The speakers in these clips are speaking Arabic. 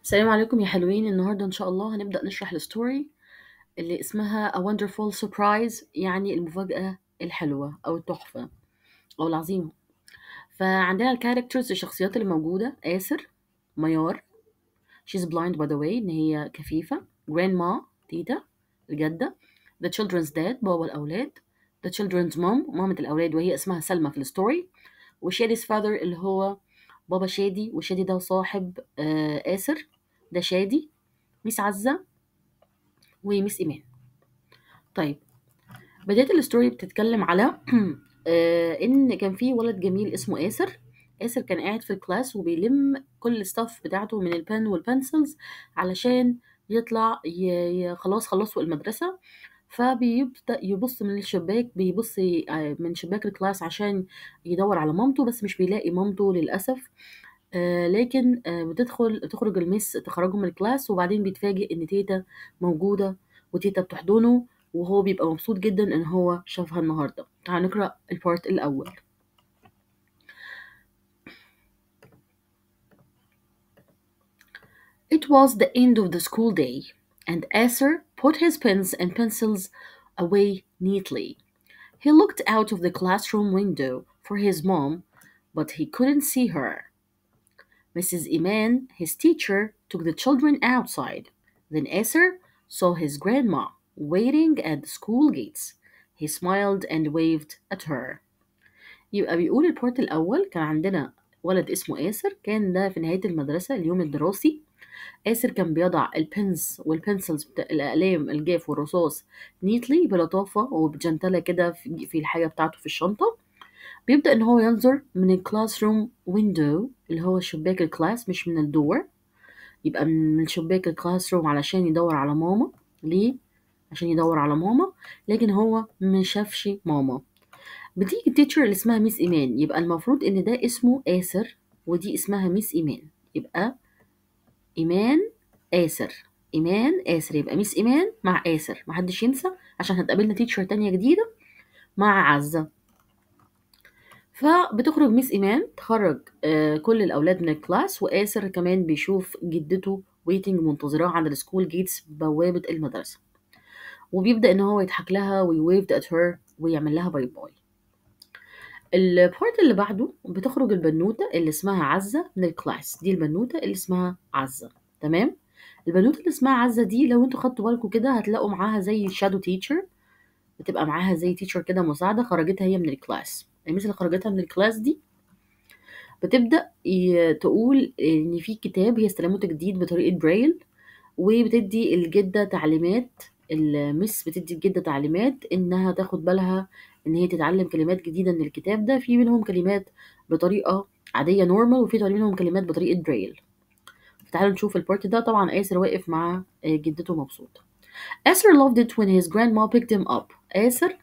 السلام عليكم يا حلوين. النهاردة إن شاء الله هنبدأ نشرح الستوري اللي اسمها A Wonderful Surprise، يعني المفاجأة الحلوة أو التحفة أو العظيمة. فعندنا الكاركترز، الشخصيات اللي موجودة: آسر، ميار she's blind by the way إن هي كفيفة، grandma تيتا الجدة، the children's dad بابا الأولاد، the children's mom مامة الأولاد وهي اسمها سلمى في الستوري، وشادي's father اللي هو بابا شادي، وشادي ده صاحب آسر، ده شادي، ميس عزة وميس إيمان. طيب، بداية الستوري بتتكلم على إن كان في ولد جميل اسمه آسر. آسر كان قاعد في الكلاس وبيلم كل الستاف بتاعته من البن والبنسلز علشان يطلع خلاص خلصوا المدرسة. فبيبدأ يبص من الشباك، بيبص من شباك الكلاس عشان يدور على مامته، بس مش بيلاقي مامته للأسف. لكن تخرج الميس تخرجه من الكلاس، وبعدين بيتفاجئ ان تيتا موجودة وتيتا بتحضنه، وهو بيبقى مبسوط جدا ان هو شافها النهاردة. تعال نقرأ البارت الأول. It was the end of the school day, and Acer put his pens and pencils away neatly. He looked out of the classroom window for his mom, but he couldn't see her. Mrs. Iman, his teacher, took the children outside. Then Esser saw his grandma waiting at the school gates. He smiled and waved at her. يبقى بيقول البارت الأول كان عندنا ولد اسمه آسر، كان ده في نهاية المدرسة اليوم الدراسي. آسر كان بيضع البنس والبنسلز الأقلام الجاف والرصاص نيتلي بلطافة وبجنتلة كده في الحاجة بتاعته في الشنطة. بيبدأ إن هو ينظر من الكلاس روم ويندو اللي هو شباك الكلاس، مش من الدور. يبقى من شباك الكلاس روم علشان يدور على ماما. ليه؟ عشان يدور على ماما، لكن هو ما شافش ماما. بتيجي التيتشر اللي اسمها ميس إيمان، يبقى المفروض إن ده اسمه آسر ودي اسمها ميس إيمان. يبقى إيمان آسر، إيمان آسر، يبقى ميس إيمان مع آسر، محدش ينسى عشان هتقابلنا تيتشر تانية جديدة مع عزة. فبتخرج ميس إيمان تخرج كل الأولاد من الكلاس، وآسر كمان بيشوف جدته ويتنج منتظراه عند السكول جيتس بوابة المدرسة، وبيبدأ إن هو يضحك لها ويويفد at her ويعمل لها باي باي. البارت اللي بعده بتخرج البنوتة اللي اسمها عزة من الكلاس، دي البنوتة اللي اسمها عزة. تمام. البنوتة اللي اسمها عزة دي لو انتوا خدتوا بالكم كده هتلاقوا معاها زي شادو تيتشر، بتبقى معاها زي تيتشر كده مساعدة خرجتها هي من الكلاس. الميس اللي خرجتها من الكلاس دي بتبدأ تقول إن في كتاب هي استلمته جديد بطريقة برايل، وبتدي الجدة تعليمات. المس بتدي الجدة تعليمات إنها تاخد بالها إن هي تتعلم كلمات جديدة من الكتاب ده، في منهم كلمات بطريقة عادية نورمال، وفي منهم كلمات بطريقة برايل. فتعالوا نشوف البارت ده. طبعا آسر واقف مع جدته مبسوط. آسر loved it when his grandma picked him up. آسر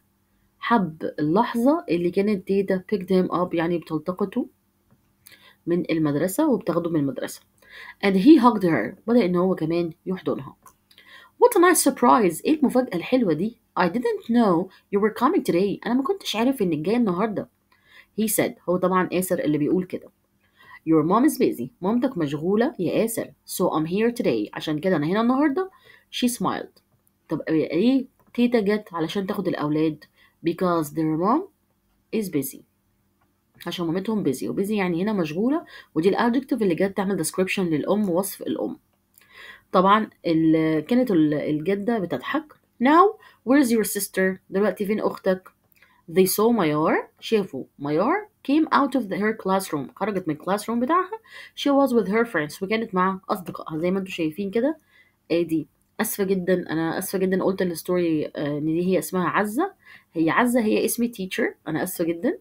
حب اللحظة اللي كانت تيتا picked him up، يعني بتلتقطه من المدرسة وبتاخده من المدرسة. and he hugged her، بدأ إن هو كمان يحضنها. what a nice surprise، إيه المفاجأة الحلوة دي. I didn't know you were coming today، أنا ما كنتش عارف إنك جاي النهاردة. he said، هو طبعا آسر اللي بيقول كده. your mom is busy، مامتك مشغولة يا آسر. so I'm here today، عشان كده أنا هنا النهاردة. she smiled. طب إيه تيتا جت علشان تاخد الأولاد؟ because their mom is busy، عشان مامتهم busy، وبيزي يعني هنا مشغولة، ودي الادجكتيف اللي جت تعمل description للأم، وصف الأم. طبعا كانت الجدة بتضحك. now where's your sister، دلوقتي فين أختك؟ they saw ميار، شافوا ميار came out of her classroom، خرجت من الكلاس روم بتاعها. she was with her friends، وكانت مع أصدقائها زي ما انتم شايفين كده. دي اسفه جدا، انا اسفه جدا قلت الستوري ان دي هي اسمها عزه. هي عزه هي اسم تيتشر، انا اسفه جدا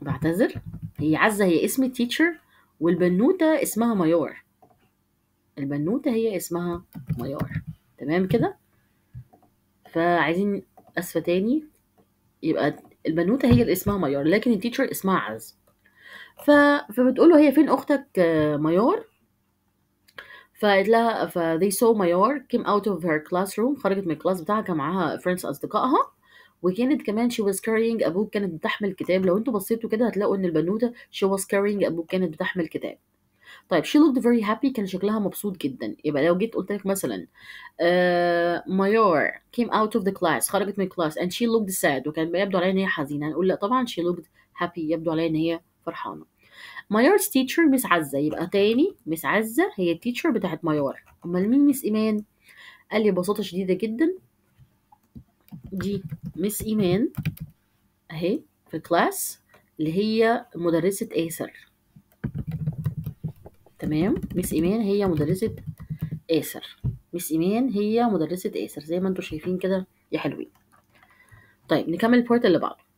بعتذر. هي عزة هي اسم التيتشر، والبنوتة اسمها ميار. البنوتة هي اسمها ميار. تمام كده. فعايزين أسفة تاني، يبقى البنوتة هي اللي اسمها ميار، لكن التيتشر اسمها عز. فبتقوله هي فين أختك ميار؟ فقالت لها they saw ميار came out of her classroom، خرجت من الكلاس بتاعها، كان معاها friends أصدقائها، وكانت كمان she was carrying a book، كانت بتحمل كتاب. لو انتوا بصيتوا كده هتلاقوا ان البنوتة she was carrying a book، كانت بتحمل كتاب. طيب she looked very happy كان شكلها مبسوط جدا. يبقى لو جيت قلت لك مثلا مايور came out of the class خرجت من الكلاس and she looked sad وكان يبدو عليها ان هي حزينة، هنقول لا طبعا she looked happy يبدو عليها ان هي فرحانة. مايور's teacher مس عزة، يبقى تاني مس عزة هي التيتشر بتاعت مايور. امال مين مس ايمان؟ قال لي ببساطة شديدة جدا دي مس ايمان اهي في الكلاس اللي هي مدرسة آسر. تمام، مس ايمان هي مدرسة آسر. مس ايمان هي مدرسة آسر زي ما انتم شايفين كده يا حلوين. طيب نكمل البارت اللي بعده.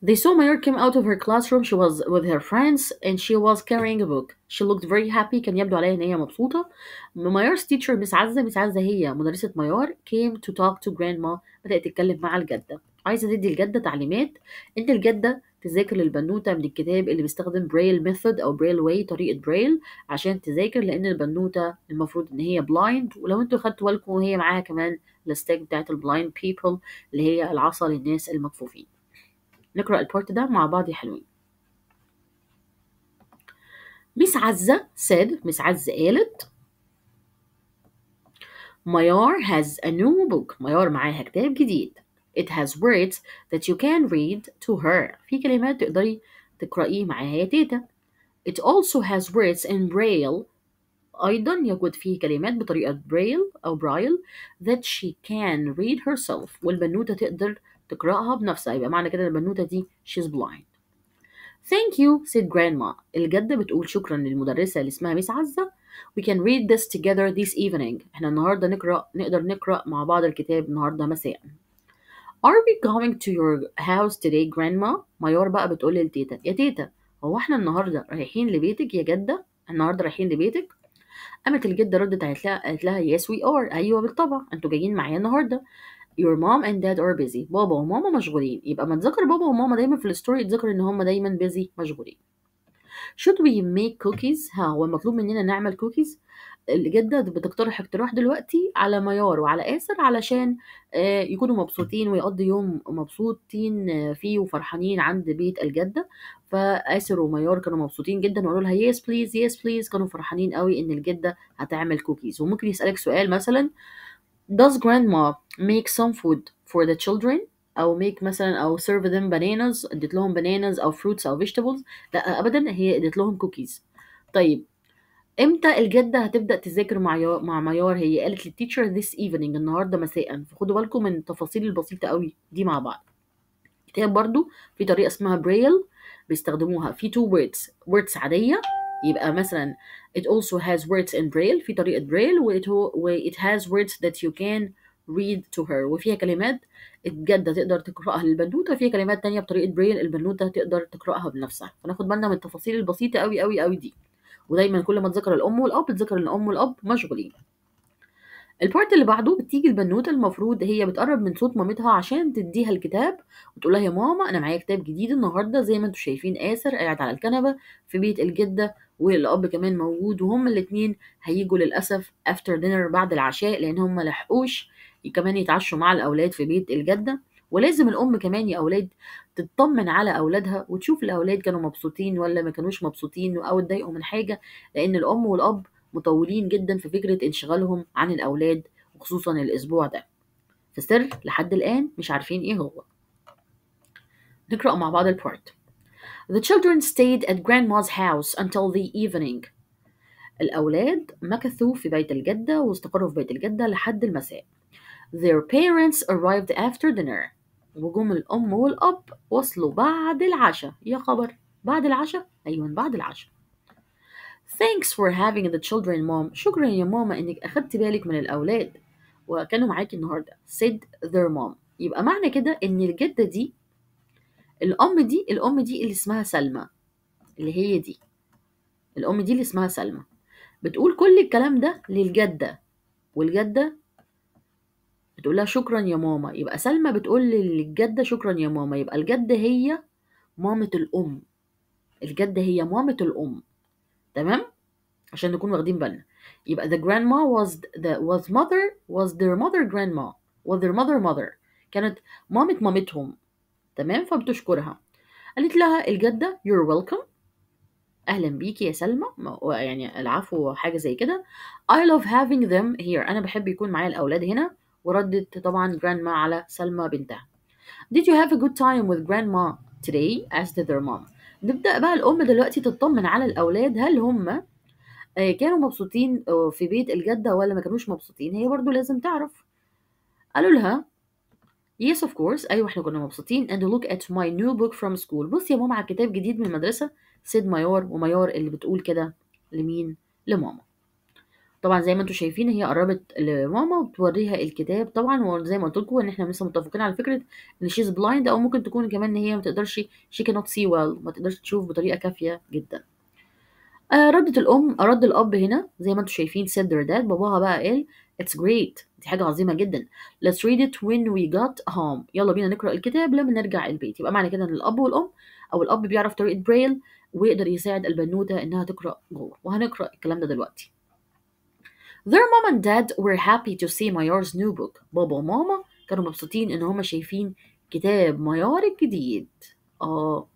They saw Mayor came out of her classroom. She was with her friends and she was carrying a book. She looked very happy. كان يبدو عليها إن هي مبسوطة. Mayar's teacher مس عزة، مس عزة هي مدرسة ميار came to talk to grandma. بدأت تتكلم مع الجدة. عايزة تدي الجدة تعليمات إن الجدة تذاكر للبنوتة من الكتاب اللي بيستخدم برايل ميثود أو برايل واي، طريقة برايل عشان تذاكر، لأن البنوتة المفروض إن هي بلايند. ولو أنتوا خدتوا بالكم هي معاها كمان الستاك بتاعت البلايند بيبل اللي هي العصا للناس المكفوفين. نقرأ البارت ده مع بعض يا حلوين. مس عزة said مس عزة قالت Mayar has a new book. ميار معاها كتاب جديد. It has words that you can read to her. في كلمات تقدري تقرأيه معاها يا تيتا. It also has words in braille. أيضا يوجد فيه كلمات بطريقة برايل أو برايل that she can read herself. والبنوتة تقدر تقرأها بنفسها. يبقى معنى كده البنوتة دي she's blind. Thank you said grandma. الجدة بتقول شكرا للمدرسة اللي اسمها ميس عزة. We can read this together this evening. احنا النهاردة نقدر نقرأ مع بعض الكتاب النهاردة مساء. Are we going to your house today grandma? ميار بقى بتقول للتيتا يا تيتا هو احنا النهاردة رايحين لبيتك يا جدة؟ النهاردة رايحين لبيتك؟ قامت الجدة ردت قالت لها yes we are. أيوة بالطبع انتوا جايين معايا النهاردة. Your mom and dad are busy. بابا وماما مشغولين. يبقى ما تذكر بابا وماما دايما في الستوري يتذكر ان هما دايما busy مشغولين. Should we make cookies؟ هو المطلوب مننا نعمل كوكيز. الجدة بتقترح اقتراح دلوقتي على ميار وعلى آسر علشان يكونوا مبسوطين ويقضوا يوم مبسوطين فيه وفرحانين عند بيت الجدة. فآسر وميار كانوا مبسوطين جدا وقالوا لها yes please yes please. كانوا فرحانين قوي ان الجدة هتعمل كوكيز. وممكن يسألك سؤال مثلا Does grandma make some food for the children؟ أو make مثلا أو serve them bananas، اديت لهم bananas أو fruits أو vegetables؟ لا أبدا، هي اديت لهم cookies. طيب امتى الجدة هتبدأ تذاكر مع ميار؟ هي قالت للتيتشر this evening النهاردة مساء. فخدوا بالكم من التفاصيل البسيطة قوي دي مع بعض. كتاب برضو في طريقة اسمها برايل بيستخدموها في two words عادية. يبقى مثلا it also has words in braille في طريقة برايل و it has words that you can read to her. وفيها كلمات الجدة تقدر تقرأها للبنوتة، فيها كلمات تانية بطريقة برايل البنوتة تقدر تقرأها بنفسها. فناخد بالنا من التفاصيل البسيطة قوي قوي قوي دي. ودايما كل ما تذكر الأم والأب تذكر إن الأم والأب مشغولين. البارت اللي بعده بتيجي البنوتة المفروض هي بتقرب من صوت مامتها عشان تديها الكتاب وتقول لها يا ماما أنا معايا كتاب جديد النهاردة. زي ما انتم شايفين آسر قاعد على الكنبة في بيت الجدة والأب كمان موجود، وهما الاتنين هيجوا للأسف after dinner بعد العشاء لأن هما لحقوش كمان يتعشوا مع الأولاد في بيت الجدة. ولازم الأم كمان يا أولاد تطمن على أولادها وتشوف الأولاد كانوا مبسوطين ولا ما كانوش مبسوطين أو اتضايقوا من حاجة، لأن الأم والأب مطولين جدا في فكرة انشغالهم عن الأولاد وخصوصا الأسبوع ده في سر لحد الآن مش عارفين إيه هو. نقرأ مع بعض البارت. The children stayed at grandma's house until the evening. الأولاد مكثوا في بيت الجدة واستقروا في بيت الجدة لحد المساء. Their parents arrived after dinner. وجم الأم والأب وصلوا بعد العشاء. يا خبر، بعد العشاء؟ أيوة بعد العشاء. Thanks for having the children mom. شكرا يا ماما إنك أخدت بالك من الأولاد وكانوا معاكي النهاردة. said their mom. يبقى معنى كده إن الجدة دي الأم دي اللي اسمها سلمى، اللي هي دي الأم دي اللي اسمها سلمى بتقول كل الكلام ده للجدة، والجدة بتقول لها شكرا يا ماما. يبقى سلمى بتقول للجدة شكرا يا ماما. يبقى الجدة هي مامة الأم. الجدة هي مامة الأم. تمام، عشان نكون واخدين بالنا. يبقى the grandma was their mother grandma was their mother كانت مامتهم. تمام، فبتشكرها. قالت لها الجدة you're welcome. أهلا بيكي يا سلمى، يعني العفو حاجة زي كده. I love having them here. أنا بحب يكون معايا الأولاد هنا. وردت طبعا grandma على سلمى بنتها. Did you have a good time with grandma today? asked their mom. نبدأ بقى الأم دلوقتي تطمن على الأولاد، هل هم كانوا مبسوطين في بيت الجدة ولا ما كانوش مبسوطين؟ هي برضو لازم تعرف. قالوا لها yes of course، أيوة احنا كنا مبسوطين. and look at my new book from school. بص يا ماما على كتاب جديد من المدرسة. said ميار، وميار اللي بتقول كده لمين؟ لماما. طبعا زي ما انتم شايفين هي قربت لماما وبتوريها الكتاب. طبعا وزي ما قلت لكم ان احنا لسه متفقين على فكره ان شيز بلايند، او ممكن تكون كمان ان هي ما تقدرش she cannot see well، ما تقدرش تشوف بطريقه كافيه جدا. ردت الام، رد الاب هنا زي ما انتم شايفين said their dad. باباها بقى قال it's great، دي حاجه عظيمه جدا. let's read it when we got home. يلا بينا نقرا الكتاب لما نرجع البيت. يبقى معنى كده ان الاب والام، او الاب بيعرف طريقه بريل ويقدر يساعد البنوته انها تقرا جوه، وهنقرا الكلام ده دلوقتي. Their mom and dad were happy to see ميار's new book. بابا وماما كانوا مبسوطين ان هما شايفين كتاب ميار الجديد.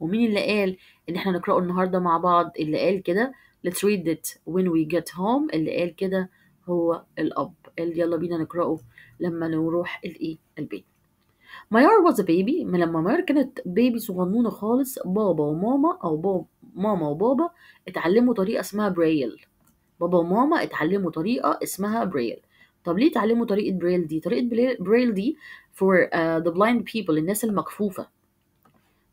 ومين اللي قال ان احنا نقرأه النهارده مع بعض؟ اللي قال كده let's read it when we get home، اللي قال كده هو الأب. قال يلا بينا نقرأه لما نروح البيت. ميار was a baby. من لما ميار كانت بيبي صغنونة خالص، بابا وماما ماما وبابا اتعلموا طريقة اسمها برايل. بابا وماما اتعلموا طريقة اسمها بريل. طب ليه اتعلموا طريقة بريل دي؟ طريقة بريل دي for the blind people، الناس المكفوفة.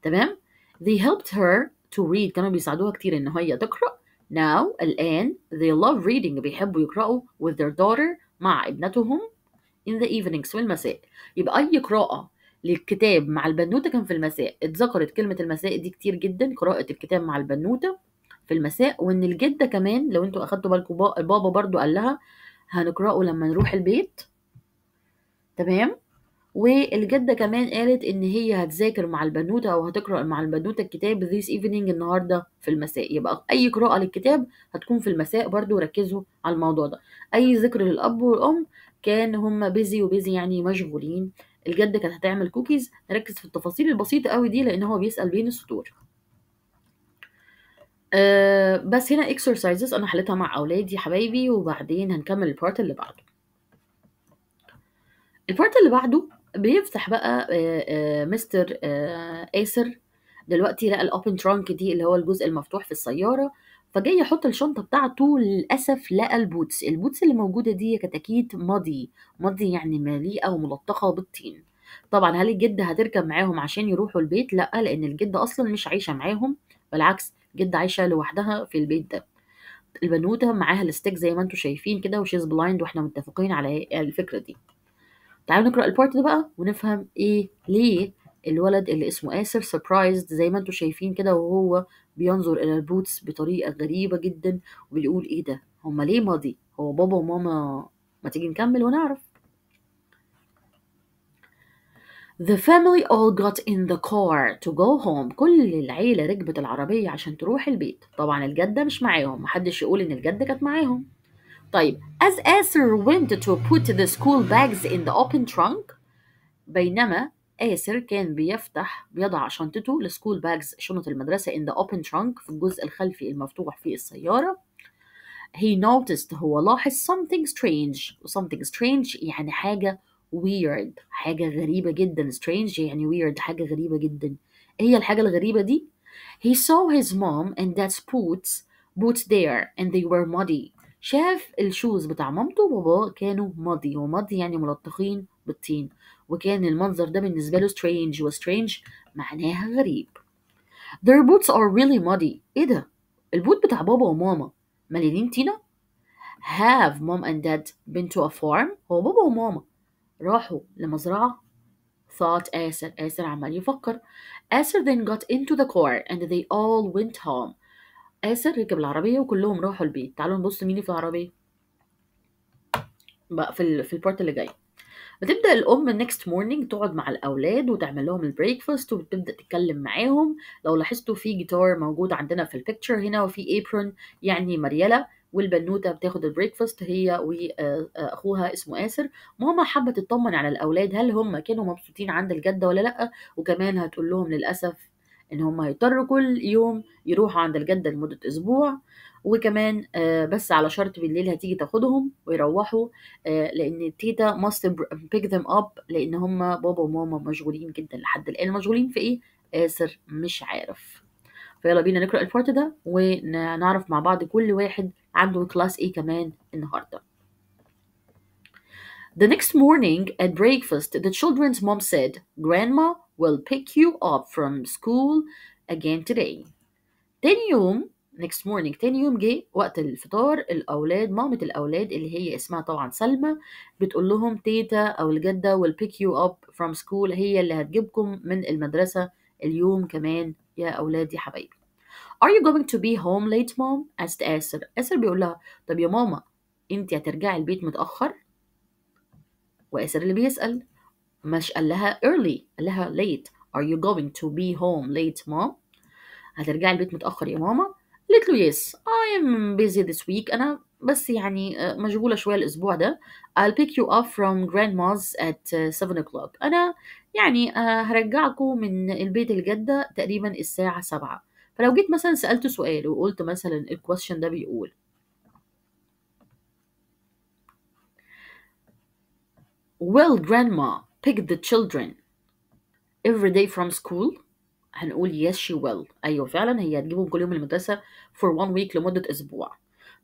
تمام؟ they helped her to read، كانوا بيساعدوها كتير ان هي تقرأ. now الآن they love reading، بيحبوا يقرأوا with their daughter، مع ابنتهم in the evenings، في المساء. يبقى أي قراءة للكتاب مع البنوتة كان في المساء. اتذكرت كلمة المساء دي كتير جدا، قراءة الكتاب مع البنوتة في المساء. وان الجدة كمان لو انتوا اخدتوا بالكم بابا برضو قال لها هنقرأه لما نروح البيت. تمام. والجدة كمان قالت ان هي هتذاكر مع البنوتة او هتقرأ مع البنوتة الكتاب this evening، النهاردة في المساء. يبقى اي قراءة للكتاب هتكون في المساء برضو، ركزوا على الموضوع ده. اي ذكر للاب والام كان هم وبيزي يعني مشغولين. الجدة كانت هتعمل كوكيز. نركز في التفاصيل البسيطة قوي دي لان هو بيسأل بين السطور. بس هنا exercises انا حليتها مع اولادي حبايبي، وبعدين هنكمل البارت اللي بعده. البارت اللي بعده بيفتح بقى مستر آسر دلوقتي لقى الاوبن ترانك دي اللي هو الجزء المفتوح في السيارة، فجاي يحط الشنطة بتاعته. للأسف لقى البوتس اللي موجودة دي كانت أكيد ماضي يعني مليئة وملطخة بالطين. طبعا هل الجدة هتركب معاهم عشان يروحوا البيت؟ لأ، لأن الجدة أصلا مش عايشة معاهم، بالعكس جدة عايشة لوحدها في البيت ده. البنوتة معاها الستيك زي ما انتوا شايفين كده، وشيز بلايند، واحنا متفقين على الفكرة دي. تعالوا نقرأ البارت ده بقى ونفهم ليه الولد اللي اسمه آسر سربرايزد زي ما انتوا شايفين كده، وهو بينظر إلى البوتس بطريقة غريبة جدا وبيقول ايه ده؟ هما ليه ماضي؟ هو بابا وماما؟ ما تيجي نكمل ونعرف. The family all got in the car to go home. كل العيلة ركبت العربية عشان تروح البيت. طبعا الجدة مش معاهم، محدش يقول إن الجدة كانت معاهم. طيب as Acer went to put the school bags in the open trunk، بينما آسر كان بيضع شنطته السكول باجز، شنط المدرسة in the open trunk، في الجزء الخلفي المفتوح في السيارة. he noticed، هو لاحظ something strange يعني حاجة weird، حاجة غريبة جدا. strange يعني weird، حاجة غريبة جدا. إيه هي الحاجة الغريبة دي؟ he saw his mom and dad's boots there and they were muddy. شاف الشوز بتاع مامته وباباه كانوا ماضي، وماضي يعني ملطخين بالطين، وكان المنظر ده بالنسبة له strange، وstrange معناها غريب. their boots are really muddy. ايه ده؟ البوت بتاع بابا وماما مليانين طينة. have mom and dad been to a farm؟ هو بابا وماما راحوا لمزرعة؟ thought آسر عمال يفكر. آسر then got into the car and they all went home. آسر ركب العربية وكلهم راحوا البيت. تعالوا نبص مين في العربية بقى في البارت اللي جاي. بتبدأ الأم next morning تقعد مع الأولاد وتعمل لهم البريكفاست وبتبدأ تتكلم معاهم. لو لاحظتوا في جيتار موجود عندنا في البيكتشر هنا، وفي apron يعني مريالة، والبنوتة بتاخد البريكفاست هي وأخوها اسمه آسر. ماما حابة تطمن على الأولاد هل هم كانوا مبسوطين عند الجدة ولا لأ، وكمان هتقول لهم للأسف إن هم هيضطروا كل يوم يروحوا عند الجدة لمدة أسبوع، وكمان بس على شرط بالليل هتيجي تاخدهم ويروحوا، لأن تيتا must pick them up، لأن هم بابا وماما مشغولين جدا لحد الآن. مشغولين في إيه؟ آسر مش عارف. فيلا بينا نقرأ البارت ده ونعرف مع بعض كل واحد عنده كلاس إيه كمان النهاردة. The next morning at breakfast, the children's mom said, "Grandma will pick you up from school again today." تاني يوم next morning تاني يوم جه وقت الفطار، الأولاد مامة الأولاد اللي هي اسمها طبعا سلمى بتقول لهم تيتا أو الجدة will pick you up from school، هي اللي هتجيبكم من المدرسة اليوم كمان يا أولاد يا حبايبي. Are you going to be home late mom؟ asked آسر. آسر بيقول لها طب يا ماما انت هترجعي البيت متأخر؟ وآسر اللي بيسأل، مش قال لها early، قال لها late. Are you going to be home late mom؟ هترجعي البيت متأخر يا ماما؟ قالت له yes I am busy this week، أنا بس يعني مشغولة شوية الأسبوع ده. I'll pick you up from grandma's at 7 o'clock، أنا يعني هرجعكم من البيت الجدة تقريبا الساعة 7. فلو جيت مثلا سألت سؤال وقلت مثلا الكويشن ده بيقول Will grandma pick the children every day from school؟ هنقول yes she will، أيوة فعلا هي هتجيبهم كل يوم من المدرسة for 1 week لمدة أسبوع.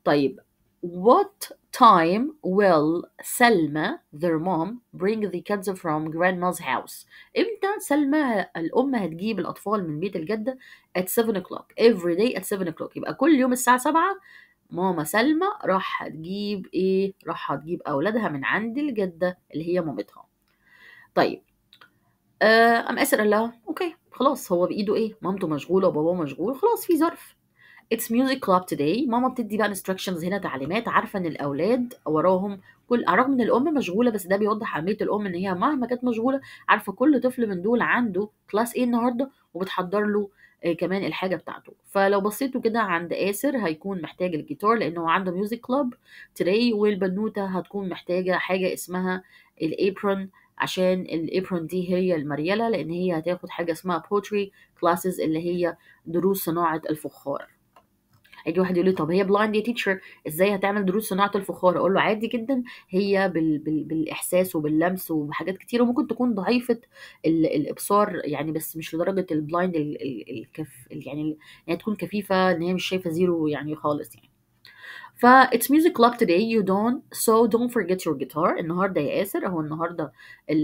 طيب what time will سلمى their mom bring the kids from grandma's house؟ امتى سلمى الأم هتجيب الأطفال من بيت الجدة at 7 o'clock every day at 7 o'clock، يبقى كل يوم الساعة 7 ماما سلمى راح هتجيب ايه؟ راح هتجيب أولادها من عند الجدة اللي هي مامتها. طيب قام آسر قال لها اوكي خلاص، هو بايده ايه؟ مامته مشغوله وباباه مشغول، خلاص في ظرف. It's music club today. ماما بتدي بقى instructions هنا، تعليمات، عارفه ان الاولاد وراهم كل، رغم ان الام مشغوله بس ده بيوضح اهميه الام ان هي مهما كانت مشغوله عارفه كل طفل من دول عنده كلاس ايه النهارده وبتحضر له كمان الحاجه بتاعته. فلو بصيتوا كده عند آسر هيكون محتاج الجيتار لانه عنده ميوزك كلاب today، والبنوته هتكون محتاجه حاجه اسمها الابرون، عشان الابرون دي هي المريله، لان هي هتاخد حاجه اسمها poetry classes اللي هي دروس صناعه الفخار. هيجي واحد يقول لي طب هي بلايند يا تيتشر ازاي هتعمل دروس صناعه الفخار؟ اقول له عادي جدا، هي بالاحساس وباللمس وبحاجات كتير، وممكن تكون ضعيفه الابصار يعني، بس مش لدرجه البلايند يعني تكون كفيفه ان هي مش شايفه زيرو يعني خالص يعني. ف it's music club today you don't forget your guitar. النهارده يا آسر هو النهارده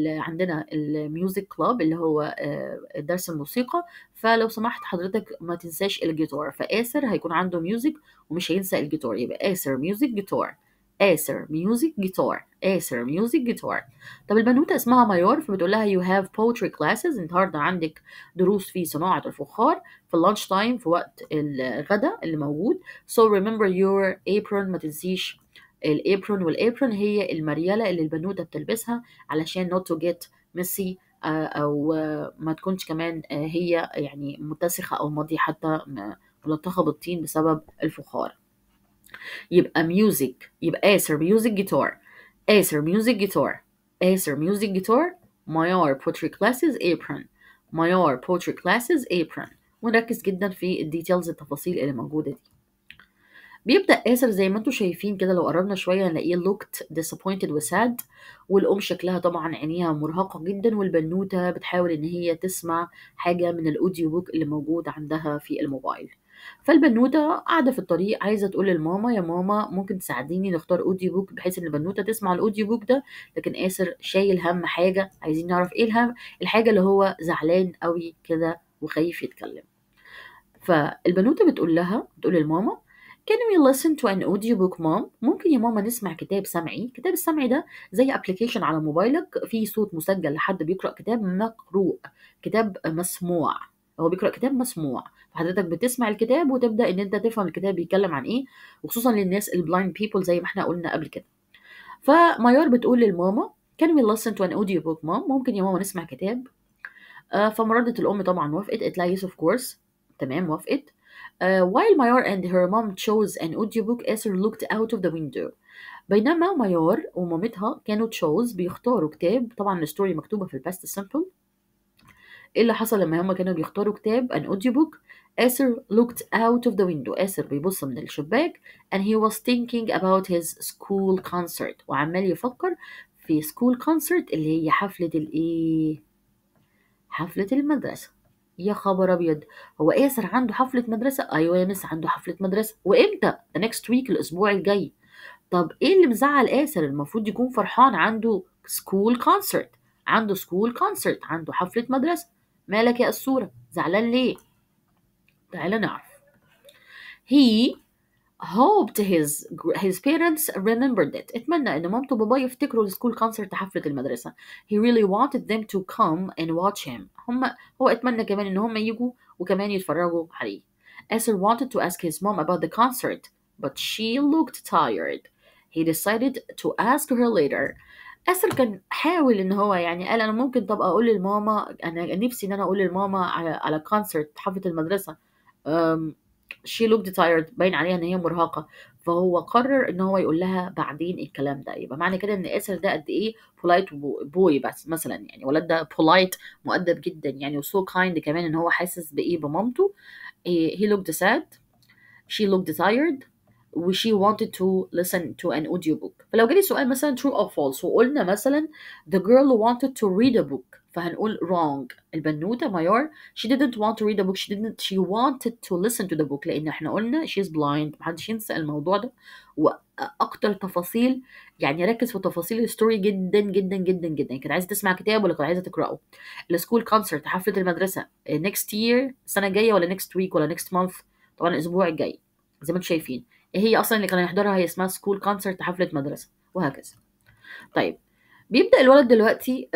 عندنا الميوزك كلاب اللي هو درس الموسيقى، فلو سمحت حضرتك ما تنساش الجيتار. فآسر هيكون عنده ميوزك ومش هينسى الجيتار، يبقى آسر ميوزك جيتار، آسر ميوزك جيتار، آسر ميوزك جيتار. طب البنوتة اسمها ميار فبتقول لها you have poetry classes، النهارده عندك دروس في صناعة الفخار في اللانش تايم في وقت الغداء اللي موجود. So remember your apron، ما تنسيش الابرون، والابرون هي المريالة اللي البنوتة بتلبسها علشان not to get messy، أو ما تكونش كمان هي يعني متسخة أو ماضية حتى ملطخة بالطين بسبب الفخار. يبقى ميوزك، يبقى آسر ميوزك جيتار، آسر ميوزك جيتار، آسر ميوزك جيتار، ميار poetry classes apron، ميار poetry classes apron. ونركز جدا في الديتيلز التفاصيل اللي موجودة دي. بيبدأ آسر زي ما انتم شايفين كده، لو قربنا شوية نلاقيه looked disappointed و sad، والأم شكلها طبعا عينيها مرهقة جدا، والبنوتة بتحاول إن هي تسمع حاجة من الأوديو بوك اللي موجود عندها في الموبايل. فالبنوتة قاعدة في الطريق عايزة تقول للماما يا ماما ممكن تساعديني نختار أوديو بوك بحيث إن البنوتة تسمع الأوديو بوك ده، لكن آسر شايل هم حاجة، عايزين نعرف إيه الهم، الحاجة اللي هو زعلان قوي كده وخايف يتكلم. فالبنوتة بتقول للماما Can we listen to an audiobook mom؟ ممكن يا ماما نسمع كتاب سمعي. كتاب السمعي ده زي ابلكيشن على موبايلك فيه صوت مسجل لحد بيقرأ كتاب مقروء، كتاب مسموع، هو بيقرأ كتاب مسموع، فحضرتك بتسمع الكتاب وتبدأ ان انت تفهم الكتاب بيتكلم عن ايه، وخصوصا للناس البلايند بيبل زي ما احنا قلنا قبل كده. فميار بتقول للماما Can we listen to an audiobook mom؟ ممكن يا ماما نسمع كتاب. فمردت الأم طبعا وافقت، قالت لها yes of course، تمام وافقت. While Mayar and her mom chose an audiobook, Esther looked out of the window. بينما ميار ومامتها كانوا بيختاروا كتاب، طبعا الستوري مكتوبة في الباست سيمبل. ايه اللي حصل لما هما كانوا بيختاروا كتاب an audiobook. آسر looked out of the window. آسر بيبص من الشباك and he was thinking about his school concert. وعمال يفكر في school concert اللي هي حفلة الايه؟ حفلة المدرسة. يا خبر أبيض، هو آسر عنده حفلة مدرسة؟ أيوة يا مس عنده حفلة مدرسة. وإمتى؟ the next week، الأسبوع الجاي. طب إيه اللي مزعل آسر؟ المفروض يكون فرحان، عنده school concert. عنده school concert، عنده حفلة مدرسة. مالك يا أسورة؟ زعلان ليه؟ تعالى نعرف. he hoped his parents remembered it. اتمنى ان مامته وباباه يفتكروا السكول كونسرت، حفلة المدرسة. he really wanted them to come and watch him. هو اتمنى كمان ان هم يجوا وكمان يتفرجوا عليه. Esther wanted to ask his mom about the concert, but she looked tired. He decided to ask her later. أسر كان حاول ان هو يعني قال انا ممكن طب اقول للماما، انا نفسي ان انا اقول للماما على كونسرت حفلة المدرسة. she looked tired، باين عليها ان هي مرهقة. فهو قرر ان هو يقول لها بعدين الكلام ده. يبقى معنى كده ان آسر ده قد ايه polite boy، بس مثلا يعني ولد ده polite، مؤدب جدا يعني، وسو kind كمان، ان هو حاسس بايه بمامته. he looked sad، she looked tired، و she wanted to listen to an audiobook. فلو جالي سؤال مثلا true or false وقلنا مثلا the girl wanted to read a book، فهنقول wrong. البنوتة ميار she didn't want to read a book، she wanted to listen to the book، لأن احنا قلنا she's blind. محدش ينسى الموضوع ده. وأكتر تفاصيل يعني ركز في تفاصيل الستوري جدا جدا جدا جدا. كانت عايزة تسمع كتاب ولا كانت عايزة تقرأه؟ السكول كونسرت، حفلة المدرسة next year، السنة الجاية ولا next week ولا next month؟ طبعا الأسبوع الجاي زي ما انتم شايفين. هي اصلا اللي كان يحضرها هي اسمها سكول كونسرت، حفله مدرسه، وهكذا. طيب بيبدا الولد دلوقتي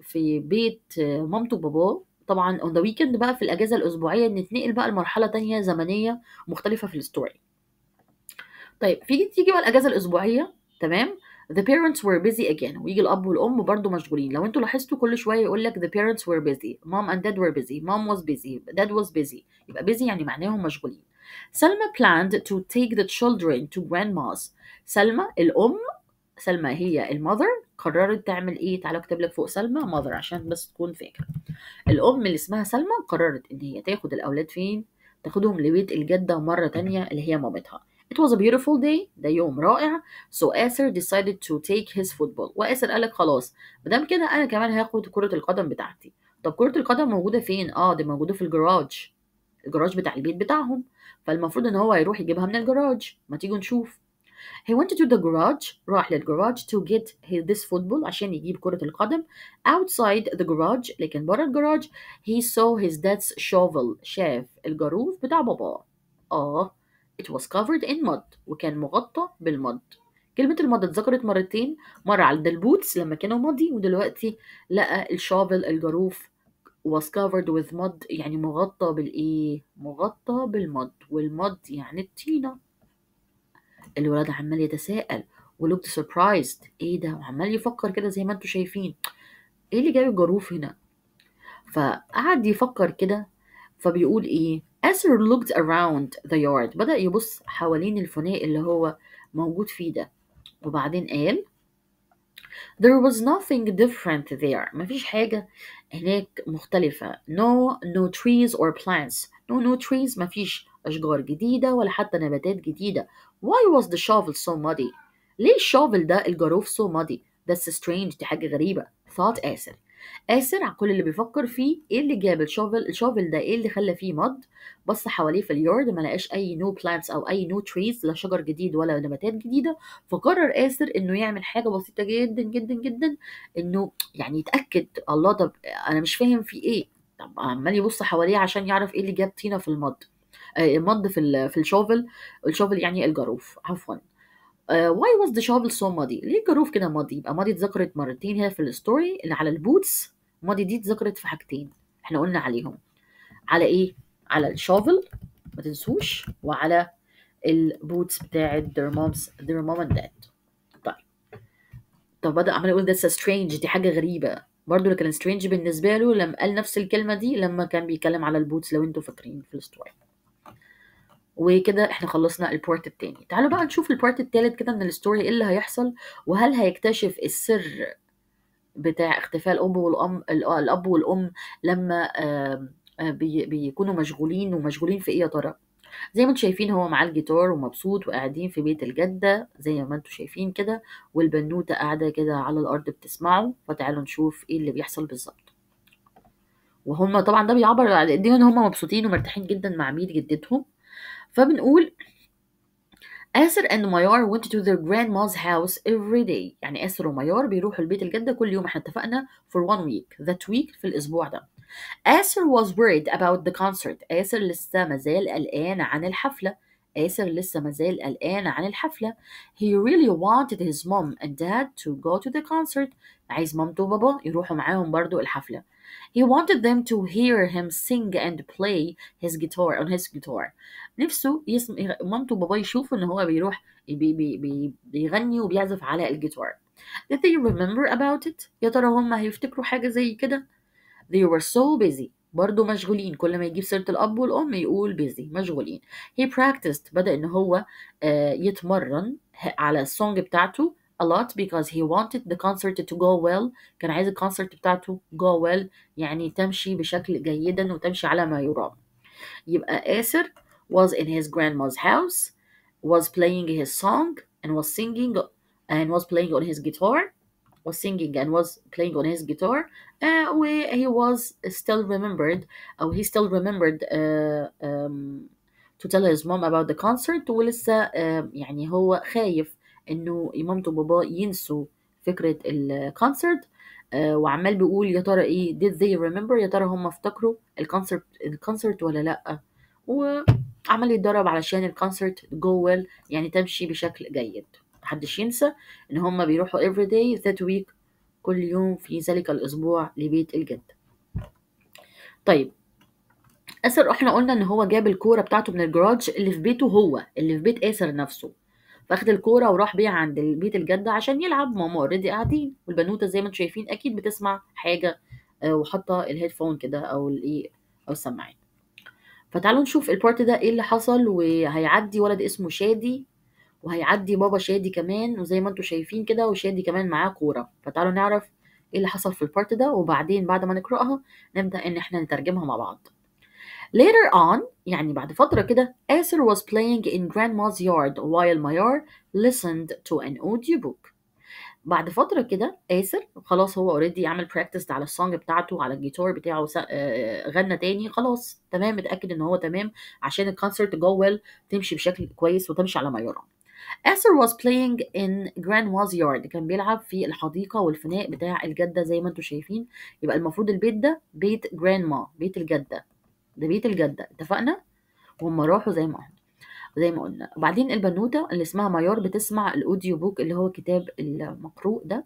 في بيت مامته وباباه. طبعا اون ذا ويكند بقى، في الاجازه الاسبوعيه، نتنقل بقى لمرحله تانية زمنيه مختلفه في الستوري. طيب تيجي بقى الاجازه الاسبوعيه، تمام. The parents were busy again، ويجي الاب والام برضو مشغولين. لو انتوا لاحظتوا كل شويه يقول لك the parents were busy، mom and dad were busy، mom was busy، dad was busy. يبقى busy يعني معناهم مشغولين. سلمى planned to take the children to grandma's. سلمى الام، سلمى هي المذر، قررت تعمل ايه؟ تعالى اكتب لك فوق سلمى mother عشان بس تكون فاكر. الام اللي اسمها سلمى قررت ان هي تاخد الاولاد فين؟ تاخدهم لبيت الجده مره تانية اللي هي مامتها. It was a beautiful day، ده يوم رائع. So آسر decided to take his football. وآسر قالك خلاص مادام كده أنا كمان هاخد كرة القدم بتاعتي. طب كرة القدم موجودة فين؟ دي موجودة في الجراج بتاع البيت بتاعهم. فالمفروض إن هو هيروح يجيبها من الجراج. ما تيجوا نشوف. He went to the garage، راح للجراج to get this football، عشان يجيب كرة القدم. Outside the garage، لكن برا الجراج، he saw his dad's shovel، شاف الجاروف بتاع باباه. it was covered in mud، وكان مغطى بالمد. كلمة المد اتذكرت مرتين، مرة على البوتس لما كانوا ماضي، ودلوقتي لقى الشوفل الجاروف was covered with mud، يعني مغطى بالإيه؟ مغطى بالمد، والمد يعني الطينة. الولد عمال يتساءل ولوكت surprised، ايه ده؟ وعمال يفكر كده زي ما انتوا شايفين، ايه اللي جاب الجاروف هنا؟ فقعد يفكر كده، فبيقول ايه؟ Asher looked around the yard، بدأ يبص حوالين الفناء اللي هو موجود فيه ده، وبعدين قال there was nothing different there، مفيش حاجة هناك مختلفة. no trees or plants، no trees، مفيش أشجار جديدة ولا حتى نباتات جديدة. why was the shovel so muddy؟ ليه الشوفل ده الجاروف so muddy؟ that's strange، دي حاجة غريبة. thought آسر على كل اللي بيفكر فيه ايه اللي جاب الشوفل ده، ايه اللي خلى فيه مد. بص حواليه في اليارد، ما لقاش اي نو بلانتس او اي نو تريز، لا شجر جديد ولا نباتات جديده. فقرر آسر انه يعمل حاجه بسيطه جدا جدا جدا، انه يعني يتاكد. الله، طب انا مش فاهم في ايه. طب عمال يبص حواليه عشان يعرف ايه اللي جاب طينه في المد. المد في الشوفل يعني الجاروف، عفوا. why was the shovel so muddy؟ ليه الجاروف كده ماضي؟ يبقى ماضي اتذكرت مرتين هنا في الستوري. اللي على البوتس ماضي دي اتذكرت في حاجتين احنا قلنا عليهم. على ايه؟ على الشوفل ما تنسوش، وعلى البوتس بتاعت their mom and dad. طب بدأ عمال يقول that's strange، دي حاجة غريبة. برضو اللي كان strange بالنسبة له لما قال نفس الكلمة دي لما كان بيتكلم على البوتس، لو انتوا فاكرين في الستوري. وكده احنا خلصنا البارت التاني. تعالوا بقى نشوف البارت التالت كده من الستوري، ايه اللي هيحصل، وهل هيكتشف السر بتاع اختفاء الأب والأم لما بيكونوا مشغولين، ومشغولين في إيه يا ترى؟ زي ما انتم شايفين هو معاه الجيتار ومبسوط، وقاعدين في بيت الجدة زي ما انتم شايفين كده، والبنوتة قاعدة كده على الأرض بتسمعه. فتعالوا نشوف ايه اللي بيحصل بالظبط. وهم طبعا ده بيعبر على قد ايه ان هم مبسوطين ومرتاحين جدا مع ميت جدتهم. فبنقول آسر and ميار went to their grandma's house every day. يعني آسر وميار بيروحوا البيت الجدة كل يوم، احنا اتفقنا for 1 week. that week في الأسبوع ده. آسر was worried about the concert. آسر لسه مازال قلقان عن الحفلة. آسر لسه مازال قلقان عن الحفلة. He really wanted his mom and dad to go to the concert. عايز مامته وبابا يروحوا معاهم برضو الحفلة. He wanted them to hear him sing and play his guitar on his guitar. نفسه مامته وبابا يشوفوا ان هو بيروح بيغني وبيعزف على الجيتار. Did they remember about it؟ يا ترى هم هيفتكروا حاجة زي كده؟ They were so busy. برضه مشغولين، كل ما يجيب سيرة الأب والأم يقول busy، مشغولين. He practiced. بدأ إن هو يتمرن على السونج بتاعته a lot because he wanted the concert to go well. كان عايز الكونسرت بتاعته go well، يعني تمشي بشكل جيدا وتمشي على ما يرام. يبقى آسر was in his grandma's house, was playing his song and was singing and was playing on his guitar, was singing and was playing on his guitar. He was still remembered, أو he still remembered to tell his mom about the concert. ولسه يعني هو خايف إنه مامته وباباه ينسوا فكرة الكونسرت. وعمال بيقول يا ترى إيه did they remember، يا ترى هم افتكروا الكونسرت ولا لأ. وعمال يتدرب علشان الكونسرت go well، يعني تمشي بشكل جيد. محدش ينسى إن هما بيروحوا every day that week، كل يوم في ذلك الأسبوع لبيت الجد. طيب آسر احنا قلنا إن هو جاب الكورة بتاعته من الجراج اللي في بيته، هو اللي في بيت آسر نفسه. فاخد الكورة وراح بيها عند بيت الجدة عشان يلعب. ماما اوريدي قاعدين، والبنوتة زي ما انتم شايفين أكيد بتسمع حاجة وحاطة الهيدفون كده أو الإيه أو السماعات. فتعالوا نشوف البارت ده ايه اللي حصل. وهيعدي ولد اسمه شادي، وهيعدي بابا شادي كمان، وزي ما انتم شايفين كده وشادي كمان معاه كورة. فتعالوا نعرف ايه اللي حصل في البارت ده، وبعدين بعد ما نقرأها نبدأ ان احنا نترجمها مع بعض. Later on، يعني بعد فترة كده، آسر was playing in grandma's yard while Mayar listened to an audiobook. بعد فترة كده آسر خلاص هو اوريدي عمل براكتس على السونج بتاعته على الجيتار بتاعه، غنى تاني خلاص تمام، متأكد ان هو تمام عشان الكونسرت جو ويل تمشي بشكل كويس وتمشي على ما يرام. آسر was playing in grandma's yard. كان بيلعب في الحديقة والفناء بتاع الجدة زي ما انتم شايفين. يبقى المفروض البيت ده بيت grandma، بيت الجدة، ده بيت الجدة، اتفقنا؟ وهم راحوا زي ما قلنا. وبعدين البنوتة اللي اسمها ميار بتسمع الأوديو بوك اللي هو كتاب المقروء ده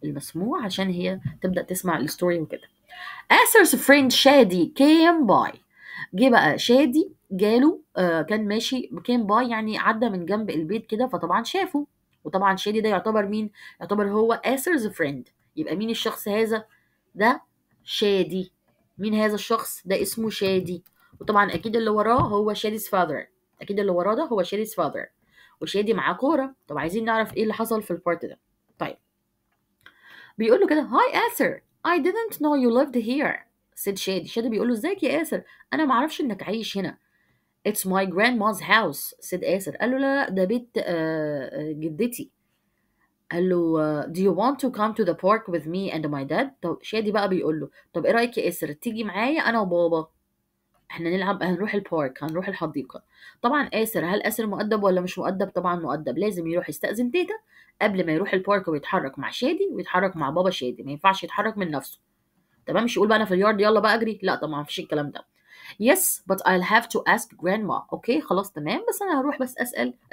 المسموع، عشان هي تبدأ تسمع الستوري وكده. Asser's friend شادي came by. جه بقى شادي جاله كان ماشي كان باي، يعني عدى من جنب البيت كده، فطبعا شافه. وطبعا شادي ده يعتبر مين؟ يعتبر هو Asser's friend. يبقى مين الشخص هذا؟ ده شادي. مين هذا الشخص؟ ده اسمه شادي. وطبعا اكيد اللي وراه هو شادي's father. اكيد اللي وراه ده هو شادي's father. وشادي معاه كوره. طب عايزين نعرف ايه اللي حصل في البارت ده. طيب بيقول له كده Hi Asser, I didn't know you lived here. said شادي بيقول له ازيك يا آسر، انا ما اعرفش انك عايش هنا. It's my grandma's house. said آسر. قال له لا ده بيت جدتي. قال له do you want to come to the park with me and my dad. طب شادي بقى بيقول له طب ايه رايك يا آسر تيجي معايا انا وبابا، احنا نلعب، هنروح البارك، هنروح الحديقة. طبعا آسر، هل آسر مؤدب ولا مش مؤدب؟ طبعا مؤدب. لازم يروح يستأذن تيتا قبل ما يروح البارك ويتحرك مع شادي ويتحرك مع بابا شادي، ما ينفعش يتحرك من نفسه. تمام، مش يقول بقى انا في اليارد يلا بقى اجري، لا طبعا مفيش الكلام ده. Yes but I'll have to ask grandma. اوكي خلاص تمام، بس انا هروح بس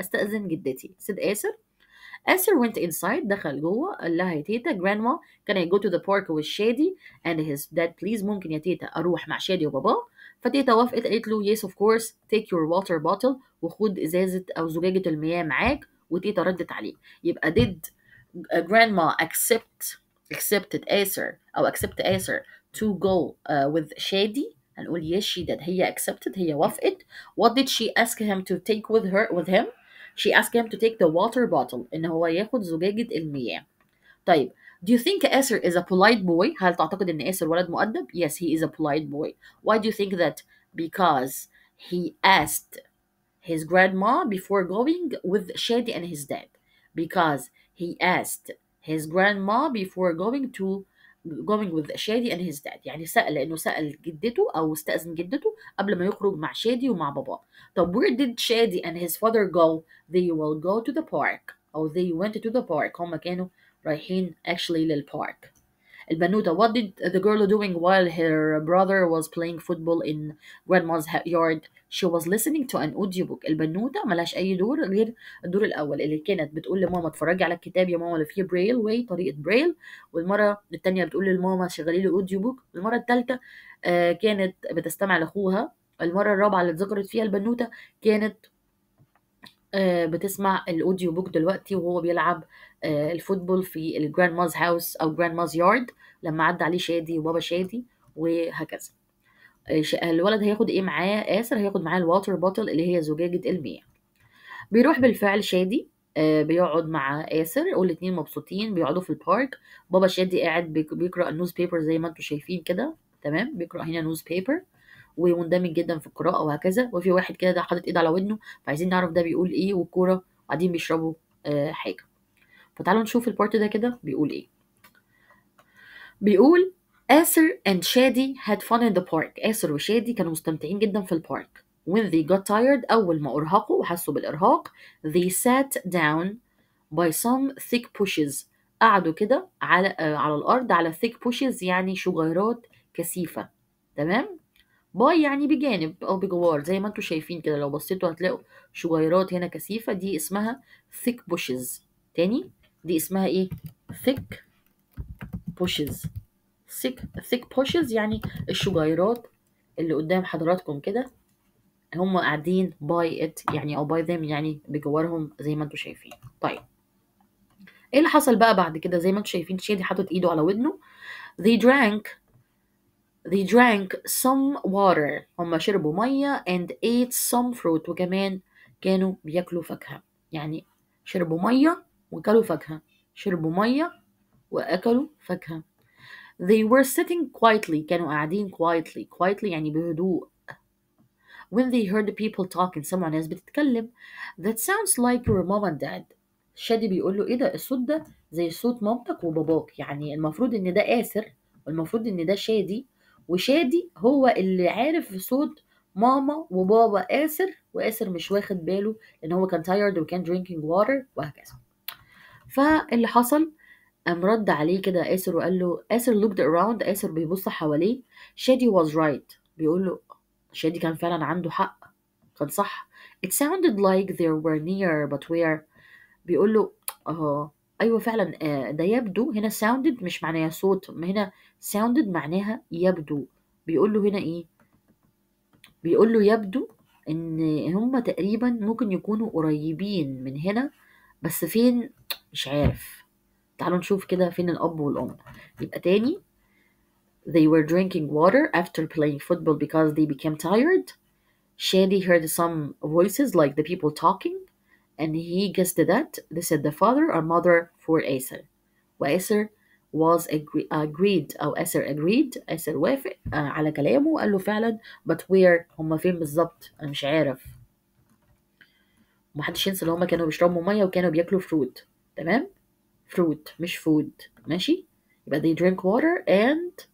استأذن جدتي. said آسر. آسر went inside. دخل جوه. قال لها يا تيتا grandma can I go to the park with شادي and his dad please. ممكن يا تيتا اروح مع شادي وباباه؟ فتيتا وافقت، قالت له yes of course take your water bottle. وخد ازازة او زجاجة المياه معاك. وتيتا ردت عليه. يبقى did grandma accepted آسر أو accept آسر to go with شادي. هنقول yes she did. هي accepted، هي وافقت. What did she ask him to take with him? She asked him to take the water bottle. إن هو ياخد زجاجة المياه. طيب Do you think آسر is a polite boy? هل تعتقد إن آسر ولد مؤدب؟ Yes, he is a polite boy. Why do you think that? Because he asked his grandma before going with Shadi and his dad. Because he asked his grandma before going with Shadi and his dad. يعني سأل لأنه سأل جدته أو استأذن جدته قبل ما يخرج مع شادي ومع باباه. طب where did Shadi and his father go? They will go to the park. أو they went to the park. هم كانوا رايحين actually للبارك. البنوتة, what did the girl doing while her brother was playing football in grandma's yard? She was listening to an audiobook. البنوتة ملهاش أي دور غير الدور الأول اللي كانت بتقول لماما اتفرجي على الكتاب يا ماما اللي فيه بريل واي طريقة بريل، والمرة التانية بتقول لماما شغلي لي اوديو بوك، والمرة التالتة كانت بتستمع لأخوها، المرة الرابعة اللي اتذكرت فيها البنوتة كانت بتسمع الاوديو بوك دلوقتي وهو بيلعب الفوتبول في الجراند ماز هاوس او جراند ماز يارد لما عدى عليه شادي وبابا شادي وهكذا. الولد هياخد ايه معاه؟ آسر هياخد معاه الواتر بوتل اللي هي زجاجة المياه. بيروح بالفعل شادي بيقعد مع آسر والاتنين مبسوطين بيقعدوا في البارك. بابا شادي قاعد بيقرأ النيوز بيبر زي ما انتم شايفين كده، تمام، بيقرأ هنا نيوز بيبر ومندمج جدا في القراءة وهكذا. وفي واحد كده ده حاطط ايده على ودنه فعايزين نعرف ده بيقول ايه، والكورة قاعدين بيشربوا حاجة. فتعالوا نشوف البارت ده كده بيقول ايه. بيقول آسر and Shadi had fun in the park. آسر وشادي كانوا مستمتعين جدا في البارك. When they got tired أول ما أرهقوا وحسوا بالإرهاق they sat down by some thick bushes. قعدوا كده على الأرض على thick bushes يعني شجيرات كثيفة، تمام. باي يعني بجانب أو بجوار زي ما انتوا شايفين كده، لو بصيتوا هتلاقوا شجيرات هنا كثيفة دي اسمها thick bushes. تاني دي اسمها ايه؟ thick bushes. thick bushes يعني الشجيرات اللي قدام حضراتكم كده هم قاعدين by it يعني أو by them يعني بجوارهم زي ما انتوا شايفين. طيب ايه اللي حصل بقى بعد كده؟ زي ما انتوا شايفين شادي حاطط ايده على ودنه. They drank some water. هم شربوا مية and ate some fruit. وكمان كانوا بياكلوا فاكهة. يعني شربوا مية وكلوا فاكهة. شربوا مية وأكلوا فاكهة. They were sitting quietly. كانوا قاعدين quietly يعني بهدوء. When they heard the people talking سمعوا ناس بتتكلم. That sounds like your mom and dad. شادي بيقول له ايه ده؟ الصوت ده زي صوت مامتك وباباك. يعني المفروض ان ده آسر والمفروض ان ده شادي، وشادي هو اللي عارف صوت ماما وبابا آسر، وآسر مش واخد باله لان هو كان tired وكان drinking water وهكذا. فاللي حصل قام رد عليه كده آسر وقال له آسر looked around. آسر بيبص حواليه. شادي was right. بيقول له شادي كان فعلا عنده حق، كان صح. It sounded like they were near but where. بيقول له ايوه فعلا ده يبدو. هنا sounded مش معناها صوت، هنا sounded معناها يبدو. بيقول له هنا ايه؟ بيقول له يبدو ان هما تقريبا ممكن يكونوا قريبين من هنا، بس فين مش عارف. تعالوا نشوف كده فين الاب والام. يبقى تاني they were drinking water after playing football because they became tired. Shady heard some voices like the people talking and he guessed that this is the father or mother for Acer. وآسر was agreed أو آسر agreed. آسر وافق على كلامه وقال له فعلا but where هما فين بالظبط أنا مش عارف. ومحدش ينسى إن هما كانوا بيشربوا مية وكانوا بياكلوا فروت، تمام؟ fruit مش food، ماشي؟ يبقى they drink water and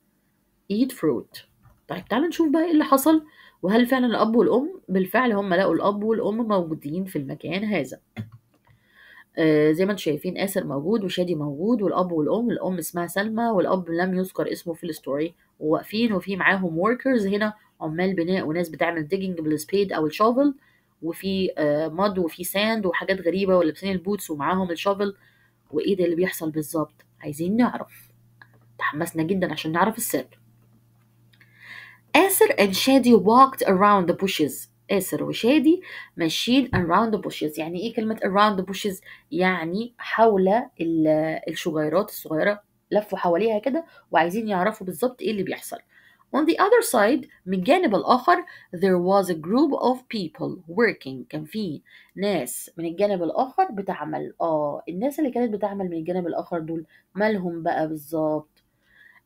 eat fruit. طيب تعالوا نشوف بقى ايه اللي حصل، وهل فعلا الأب والأم بالفعل هم لقوا الأب والأم موجودين في المكان هذا. زي ما انتم شايفين آسر موجود وشادي موجود والأب والأم. الأم اسمها سلمى والأب لم يذكر اسمه في الستوري، وواقفين وفي معاهم workers هنا عمال بناء وناس بتعمل digging بالسبيد أو الشوفل، وفي مد وفي ساند وحاجات غريبة ولابسين البوتس ومعاهم الشوفل. وإيه ده اللي بيحصل بالظبط؟ عايزين نعرف، تحمسنا جدا عشان نعرف السر. آسر and Shadi walked around the bushes. آسر وشادي ماشيين around the bushes. يعني ايه كلمة around the bushes؟ يعني حول الشجيرات الصغيرة، لفوا حواليها كده وعايزين يعرفوا بالظبط ايه اللي بيحصل. On the other side من الجانب الآخر there was a group of people working. كان في ناس من الجانب الآخر بتعمل. الناس اللي كانت بتعمل من الجانب الآخر دول مالهم بقى بالظبط؟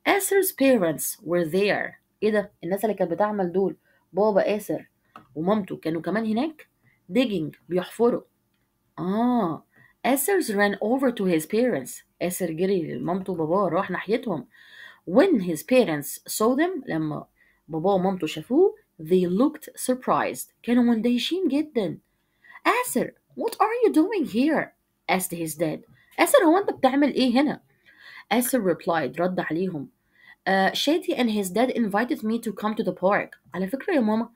Esther's parents were there. ايه ده؟ الناس اللي كانت بتعمل دول بابا آسر ومامته كانوا كمان هناك digging بيحفروا. Esther ran over to his parents. آسر جري لمامته وباباه راح ناحيتهم. When his parents saw them لما باباه ومامته شافوه they looked surprised. كانوا مندهشين جدا. آسر what are you doing here? asked his dad. آسر هو أنت بتعمل إيه هنا؟ آسر replied رد عليهم. Shady and his dad invited me to come to the park. على فكرة يا ماما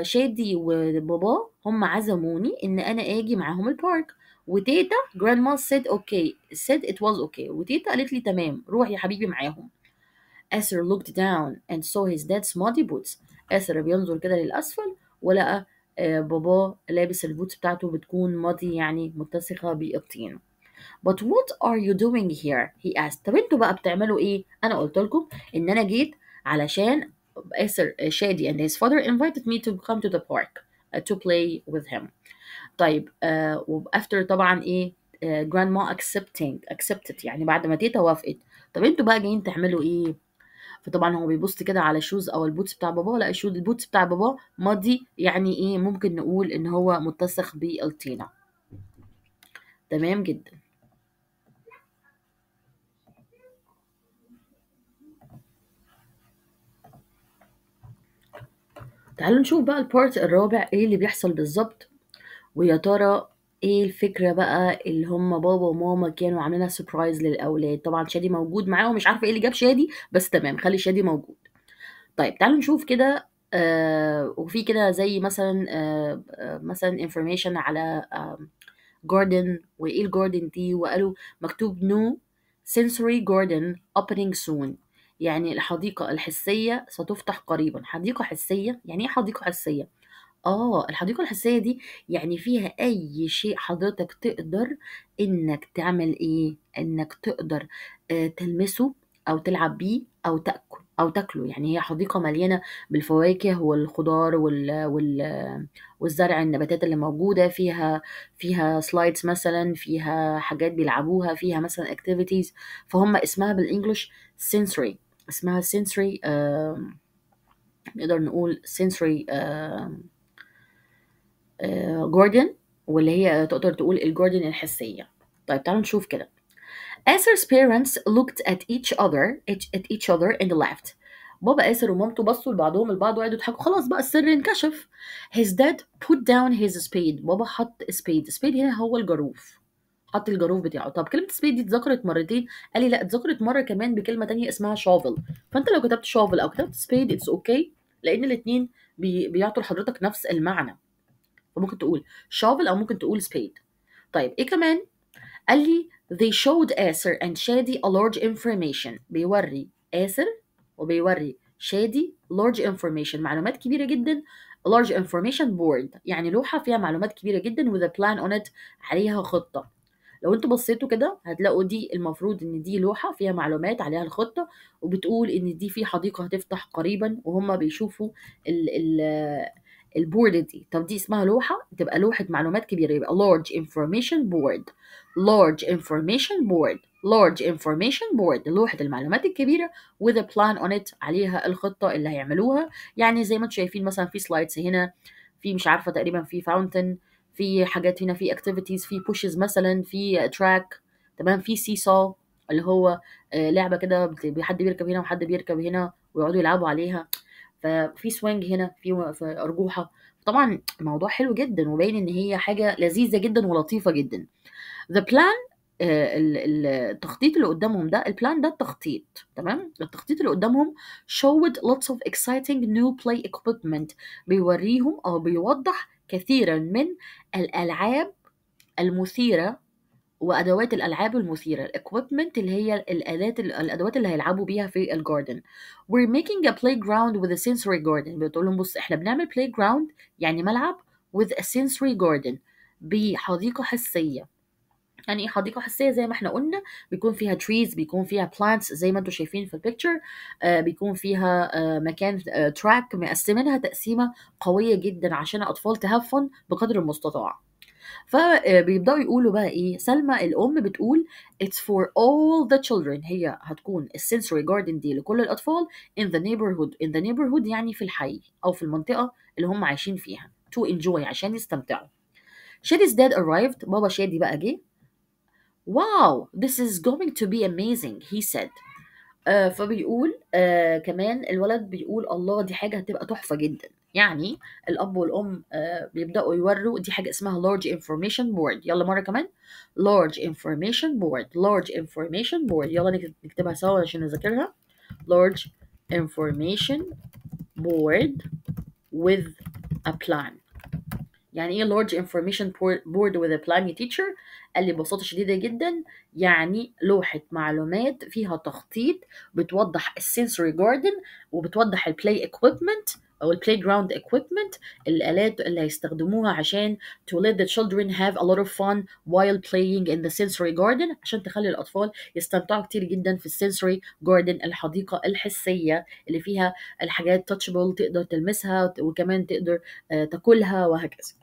شادي وبابا هم عزموني إن أنا آجي معاهم البارك. وتيتا grandma said it was okay. وتيتا قالت لي تمام روح يا حبيبي معاهم. آسر looked down and saw his dad's muddy boots. آسر بينظر كده للأسفل ولقى بابا لابس البوتس بتاعته بتكون muddy يعني متسخة بالطين. But what are you doing here? He asked. طب انتوا بقى بتعملوا ايه؟ أنا قلت لكم إن أنا جيت علشان آسر شادي and his father invited me to come to the park to play with him. طيب after طبعا ايه grandma accepted يعني بعد ما تيتا وافقت. طب انتوا بقى جايين تعملوا ايه؟ فطبعا هو بيبص كده على الشوز او البوتس بتاع باباه لا البوتس بتاع باباه ماضي يعني ايه ممكن نقول ان هو متسخ بالطينه. تمام جدا. تعالوا نشوف بقى البارت الرابع ايه اللي بيحصل بالظبط ويا ترى ايه الفكره بقى اللي هم بابا وماما كانوا عاملينها سربرايز للاولاد. طبعا شادي موجود معاهم مش عارفه ايه اللي جاب شادي بس تمام خلي شادي موجود. طيب تعالوا نشوف كده وفي كده زي مثلا مثلا information على جاردن وايه الجاردن دي وقالوا مكتوب no sensory garden opening soon. يعني الحديقة الحسية ستفتح قريبا. حديقة حسية يعني ايه حديقة حسية؟ الحديقة الحسية دي يعني فيها أي شيء حضرتك تقدر إنك تعمل إيه؟ إنك تقدر تلمسه أو تلعب بيه أو تاكله. يعني هي حديقة مليانة بالفواكه والخضار والزرع النباتات اللي موجودة فيها سلايدز مثلا فيها حاجات بيلعبوها فيها مثلا activities. فهم اسمها بالإنجلش sensory. اسمها sensory نقدر نقول sensory جوردن واللي هي تقدر تقول الجوردن الحسية. طيب تعالوا نشوف كده. Acer's parents looked at each other and laughed. بابا آسر ومامته بصوا لبعضهم البعض وقعدوا يضحكوا. خلاص بقى السر انكشف. His dad put down his spade. بابا حط spade هنا هو الجاروف. حط الجاروف بتاعه. طب كلمة spade دي اتذكرت مرتين. قال لي لا اتذكرت مرة كمان بكلمة تانية اسمها shovel. فانت لو كتبت shovel او كتبت spade it's okay لان الاتنين بيعطوا لحضرتك نفس المعنى. فممكن تقول shovel أو ممكن تقول spade. طيب إيه كمان؟ قال لي they showed آسر and شادي a large information. بيوري آسر وبيوري شادي large information معلومات كبيرة جدا. large information board يعني لوحة فيها معلومات كبيرة جدا with a plan on it عليها خطة. لو انتوا بصيتوا كده هتلاقوا دي المفروض ان دي لوحة فيها معلومات عليها الخطة وبتقول ان دي في حديقة هتفتح قريبا وهم بيشوفوا ال البورد دي. طب دي اسمها لوحة تبقى لوحة معلومات كبيرة يبقى large information board. لوحة المعلومات الكبيرة with a plan on it عليها الخطة اللي هيعملوها. يعني زي ما انتم شايفين مثلا في سلايدز هنا في مش عارفة تقريبا في فاونتن في حاجات هنا في activities في pushes مثلا في track تمام في seesaw اللي هو لعبة كده حد بيركب هنا وحد بيركب هنا ويقعدوا يلعبوا عليها. ففي سوينج هنا في أرجوحة. طبعا الموضوع حلو جدا وباين ان هي حاجة لذيذة جدا ولطيفة جدا. The plan التخطيط اللي قدامهم ده البلان ده التخطيط تمام. التخطيط اللي قدامهم showed lots of exciting new play equipment. بيوريهم او بيوضح كثيرا من الألعاب المثيرة وأدوات الألعاب المثيرة. equipment اللي هي الأدوات اللي هيلعبوا بيها في الجاردن. We're making a playground with a sensory garden. بتقول لهم بص احنا بنعمل playground يعني ملعب with a sensory garden بحديقة حسية. يعني ايه حديقة حسية؟ زي ما احنا قلنا بيكون فيها trees، بيكون فيها plants زي ما انتم شايفين في البيكتشر. بيكون فيها مكان track مقسمينها تقسيمة قوية جدا عشان الأطفال تهاف fun بقدر المستطاع. فبيبدأوا يقولوا بقى ايه، سلمى الأم بتقول it's for all the children، هي هتكون السنسوري جاردن دي لكل الأطفال in the neighborhood. in the neighborhood يعني في الحي أو في المنطقة اللي هم عايشين فيها to enjoy عشان يستمتعوا. Shady's dad arrived، بابا شادي بقى جه. Wow, this is going to be amazing, he said. فبيقول كمان الولد بيقول الله دي حاجة هتبقى تحفة جدا. يعني الأب والأم بيبدأوا يوروا دي حاجة اسمها large information board. يلا مرة كمان، large information board. large information board، يلا نكتبها سوا عشان نذاكرها. large information board with a plan. يعني ايه large information board with a plan يا teacher؟ قال لي ببساطة شديدة جدا يعني لوحة معلومات فيها تخطيط بتوضح السنسوري جاردن وبتوضح البلاي equipment أو البلاي جراوند equipment، الآلات اللي هيستخدموها عشان to let the children have a lot of fun while playing in the sensory garden، عشان تخلي الأطفال يستمتعوا كتير جدا في السنسوري جاردن، الحديقة الحسية اللي فيها الحاجات touchable تقدر تلمسها وكمان تقدر تاكلها وهكذا.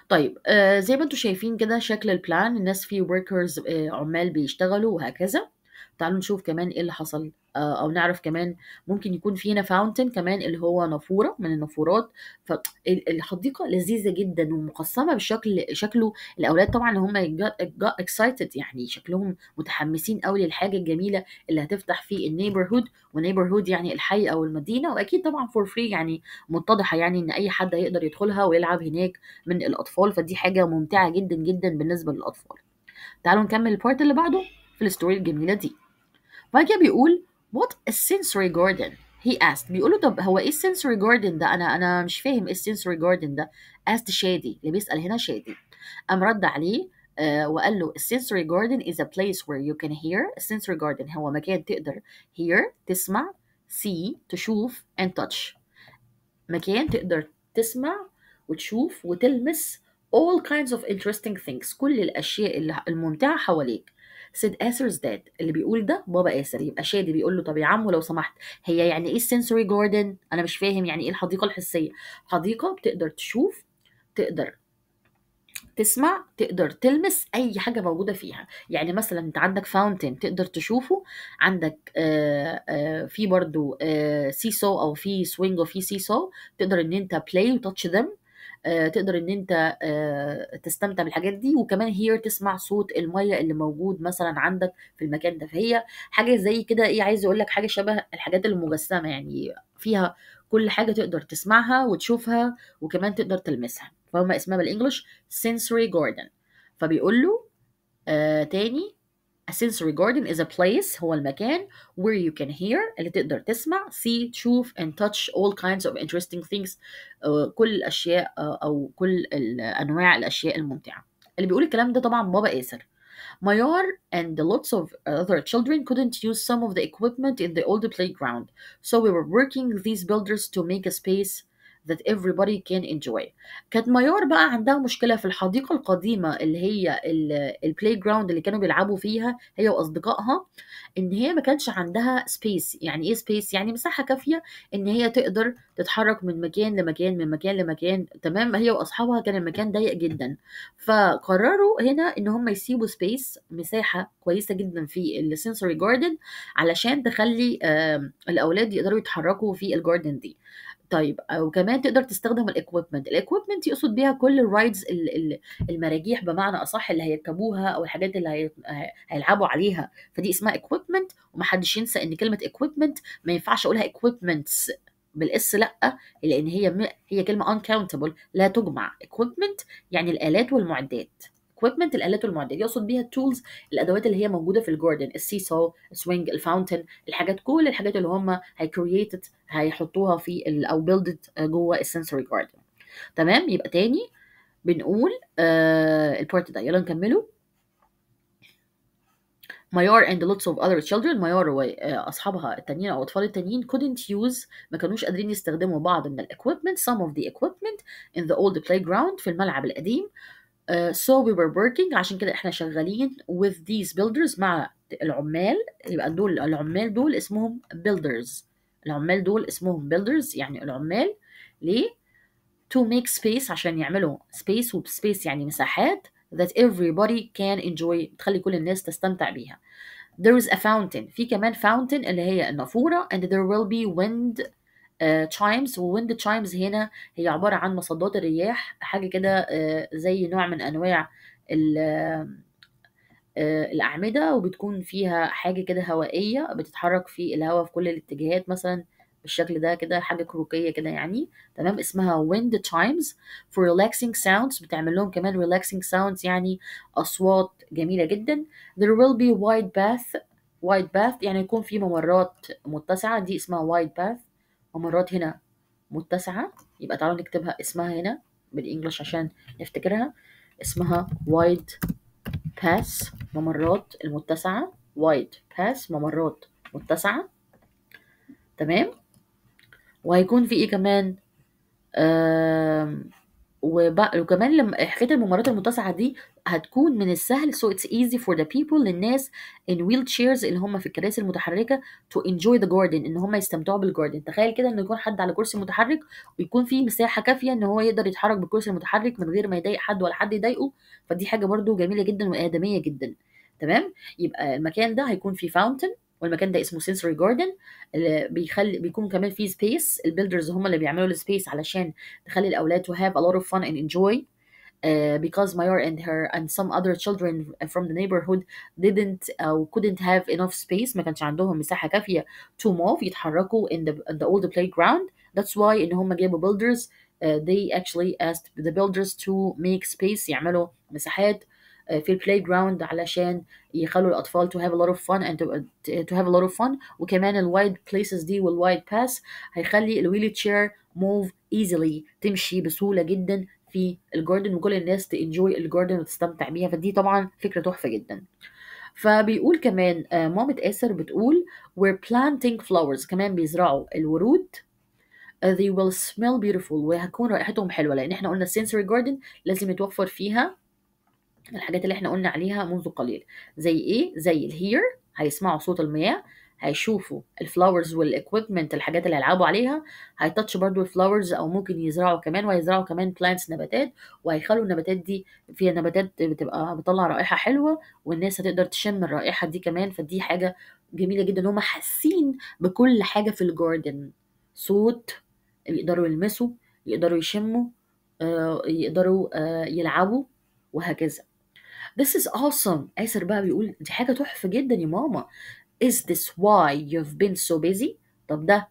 طيب زي ما انتم شايفين كده شكل البلان، الناس فيه workers عمال بيشتغلوا وهكذا. تعالوا نشوف كمان ايه اللي حصل او نعرف كمان ممكن يكون في هنا فاونتن كمان اللي هو نافورة من النافورات. فالحديقة لذيذة جدا ومقسمة بالشكل شكله. الاولاد طبعا هم got excited، يعني شكلهم متحمسين قوي للحاجة الجميلة اللي هتفتح في النيبرهود. ونيبرهود يعني الحي او المدينة، واكيد طبعا فور فري يعني متضحة يعني ان اي حد هيقدر يدخلها ويلعب هناك من الأطفال، فدي حاجة ممتعة جدا جدا بالنسبة للأطفال. تعالوا نكمل البارت اللي بعده في الستوري الجميلة دي. بعد كده بيقول what a sensory garden he asked. بيقول له طب هو ايه السنسوري جاردن ده؟ انا مش فاهم ايه السنسوري جاردن ده. asked شادي، اللي بيسأل هنا شادي. قام رد عليه وقال له السنسوري جاردن is a place where you can hear. السنسوري جاردن هو مكان تقدر hear تسمع، see تشوف and touch، مكان تقدر تسمع وتشوف وتلمس all kinds of interesting things، كل الأشياء الممتعة حواليك. said Acer's dad، اللي بيقول ده بابا آسر. يبقى شادي بيقول له طب يا عمو لو سمحت هي يعني ايه sensory garden؟ أنا مش فاهم يعني ايه الحديقة الحسية. حديقة بتقدر تشوف، تقدر تسمع، تقدر تلمس اي حاجه موجوده فيها. يعني مثلا انت عندك فاونتن تقدر تشوفه، عندك في برضو سيسو او في سوينج وفي سيسو تقدر ان انت بلاي وتاتش ذم، تقدر ان انت تستمتع بالحاجات دي، وكمان هير تسمع صوت الميه اللي موجود مثلا عندك في المكان ده. فهي حاجه زي كده ايه، عايز اقول لك حاجه شبه الحاجات المجسمه، يعني فيها كل حاجه تقدر تسمعها وتشوفها وكمان تقدر تلمسها، فهم اسمها بالانجلش sensory garden. فبيقول له تاني a sensory garden is a place، هو المكان where you can hear اللي تقدر تسمع، see تشوف and touch all kinds of interesting things كل الأشياء أو كل أنواع الأشياء الممتعة. اللي بيقول الكلام ده طبعا بابا آسر. Mayar and lots of other children couldn't use some of the equipment in the old playground, so we were working these builders to make a space that everybody can enjoy. كانت ميار بقى عندها مشكلة في الحديقة القديمة اللي هي البلاي جراوند اللي كانوا بيلعبوا فيها هي وأصدقائها، إن هي ما كانش عندها سبيس. يعني إيه سبيس؟ يعني مساحة كافية إن هي تقدر تتحرك من مكان لمكان من مكان لمكان. تمام، هي وأصحابها كان المكان ضيق جدا، فقرروا هنا إن هم يسيبوا سبيس، مساحة كويسة جدا في السنسوري جاردن علشان تخلي الأولاد يقدروا يتحركوا في الجاردن دي. طيب وكمان تقدر تستخدم الاكويبمنت يقصد بيها كل الرايدز المراجيح بمعنى اصح اللي هيركبوها او الحاجات اللي هيلعبوا عليها، فدي اسمها اكويبمنت. ومحدش ينسى ان كلمه اكويبمنت ما ينفعش اقولها اكويبمنتس بالاس، لا، لان هي كلمه uncountable لا تجمع. equipment يعني الالات والمعدات. equipment الالات والمعدات يقصد بيها التولز، الادوات اللي هي موجوده في الجاردن، السيسو، السوينج، الفاونتن، الحاجات كل الحاجات اللي هم هيحطوها في او بيلدت جوه السنسوري جاردن. تمام، يبقى تاني بنقول البارت ده، يلا نكمله. ميار and lots of other children، ميار واصحابها التانيين او اطفال التانيين couldn't use، ما كانوش قادرين يستخدموا بعض من الاكويبمنت some of the equipment in the old playground في الملعب القديم. So we were working، عشان كده احنا شغالين with these builders، مع العمال. يبقى دول العمال دول اسمهم builders. العمال دول اسمهم builders، يعني العمال. ليه؟ to make space، عشان يعملوا space، وسpace يعني مساحات that everybody can enjoy، تخلي كل الناس تستمتع بيها. There is a fountain، في كمان fountain اللي هي النافورة. and there will be wind chimes. وwind chimes هنا هي عبارة عن مصدات الرياح، حاجة كده زي نوع من أنواع الأعمدة، وبتكون فيها حاجة كده هوائية بتتحرك في الهواء في كل الاتجاهات، مثلا بالشكل ده كده، حاجة كروكية كده يعني. تمام، اسمها wind chimes for relaxing sounds. بتعمل لهم كمان relaxing sounds، يعني أصوات جميلة جدا. there will be wide path. wide path يعني يكون في ممرات متسعة، دي اسمها wide path. ممرات هنا متسعة، يبقى تعالوا نكتبها اسمها هنا بالإنجلش عشان نفتكرها. اسمها wide pass، ممرات المتسعة. wide pass، ممرات متسعة. تمام. وهيكون في ايه كمان؟ وكمان لما حكايه الممرات المتسعه دي هتكون من السهل so it's easy for the people، للناس in wheelchairs اللي هم في الكراسي المتحركه to enjoy the garden، ان هم يستمتعوا بالجاردن. تخيل كده ان يكون حد على كرسي متحرك ويكون فيه مساحه كافيه ان هو يقدر يتحرك بالكرسي المتحرك من غير ما يضايق حد ولا حد يضايقه. فدي حاجه برضو جميله جدا وادميه جدا. تمام. يبقى المكان ده هيكون فيه فاونتن، والمكان ده اسمه sensory garden. اللي بيكون كمان فيه سبيس. البيلدرز هم اللي بيعملوا السبيس علشان تخلي الأولاد to have a lot of fun and enjoy. Because Mayar and her and some other children from the neighborhood didn't أو couldn't have enough space، ما كانش عندهم مساحة كافية to move، يتحركوا in the old playground. That's why إن هم جابوا builders. They actually asked the builders to make space، يعملوا مساحات في البلاي جراوند علشان يخلوا الأطفال to have a lot of fun and to have a lot of fun. وكمان الوايد places دي والوايد باس هيخلي الويل تشير move easily، تمشي بسهولة جدا في الجاردن، وكل الناس تنجوي الجاردن وتستمتع بيها. فدي طبعا فكرة تحفة جدا. فبيقول كمان مامة آسر بتقول we're planting flowers، كمان بيزرعوا الورود. they will smell beautiful، وهتكون رائحتهم حلوة، لأن احنا قلنا sensory garden لازم يتوفر فيها الحاجات اللي احنا قلنا عليها منذ قليل. زي ايه؟ زي الهير، هيسمعوا صوت المياه، هيشوفوا الفلاورز والاكويبمنت، الحاجات اللي هيلعبوا عليها، هيتاتش برضو الفلاورز، او ممكن يزرعوا كمان، وهيزرعوا كمان بلانتس، نباتات، وهيخلوا النباتات دي فيها نباتات بتبقى بتطلع رائحة حلوة، والناس هتقدر تشم الرائحة دي كمان. فدي حاجة جميلة جدا، هم حاسين بكل حاجة في الجاردن. صوت، يقدروا يلمسوا، يقدروا يشموا، يقدروا يلعبوا، وهكذا. This is awesome. آسر بقى بيقول دي حاجة تحفة جدا يا ماما. Is this why you've been so busy؟ طب ده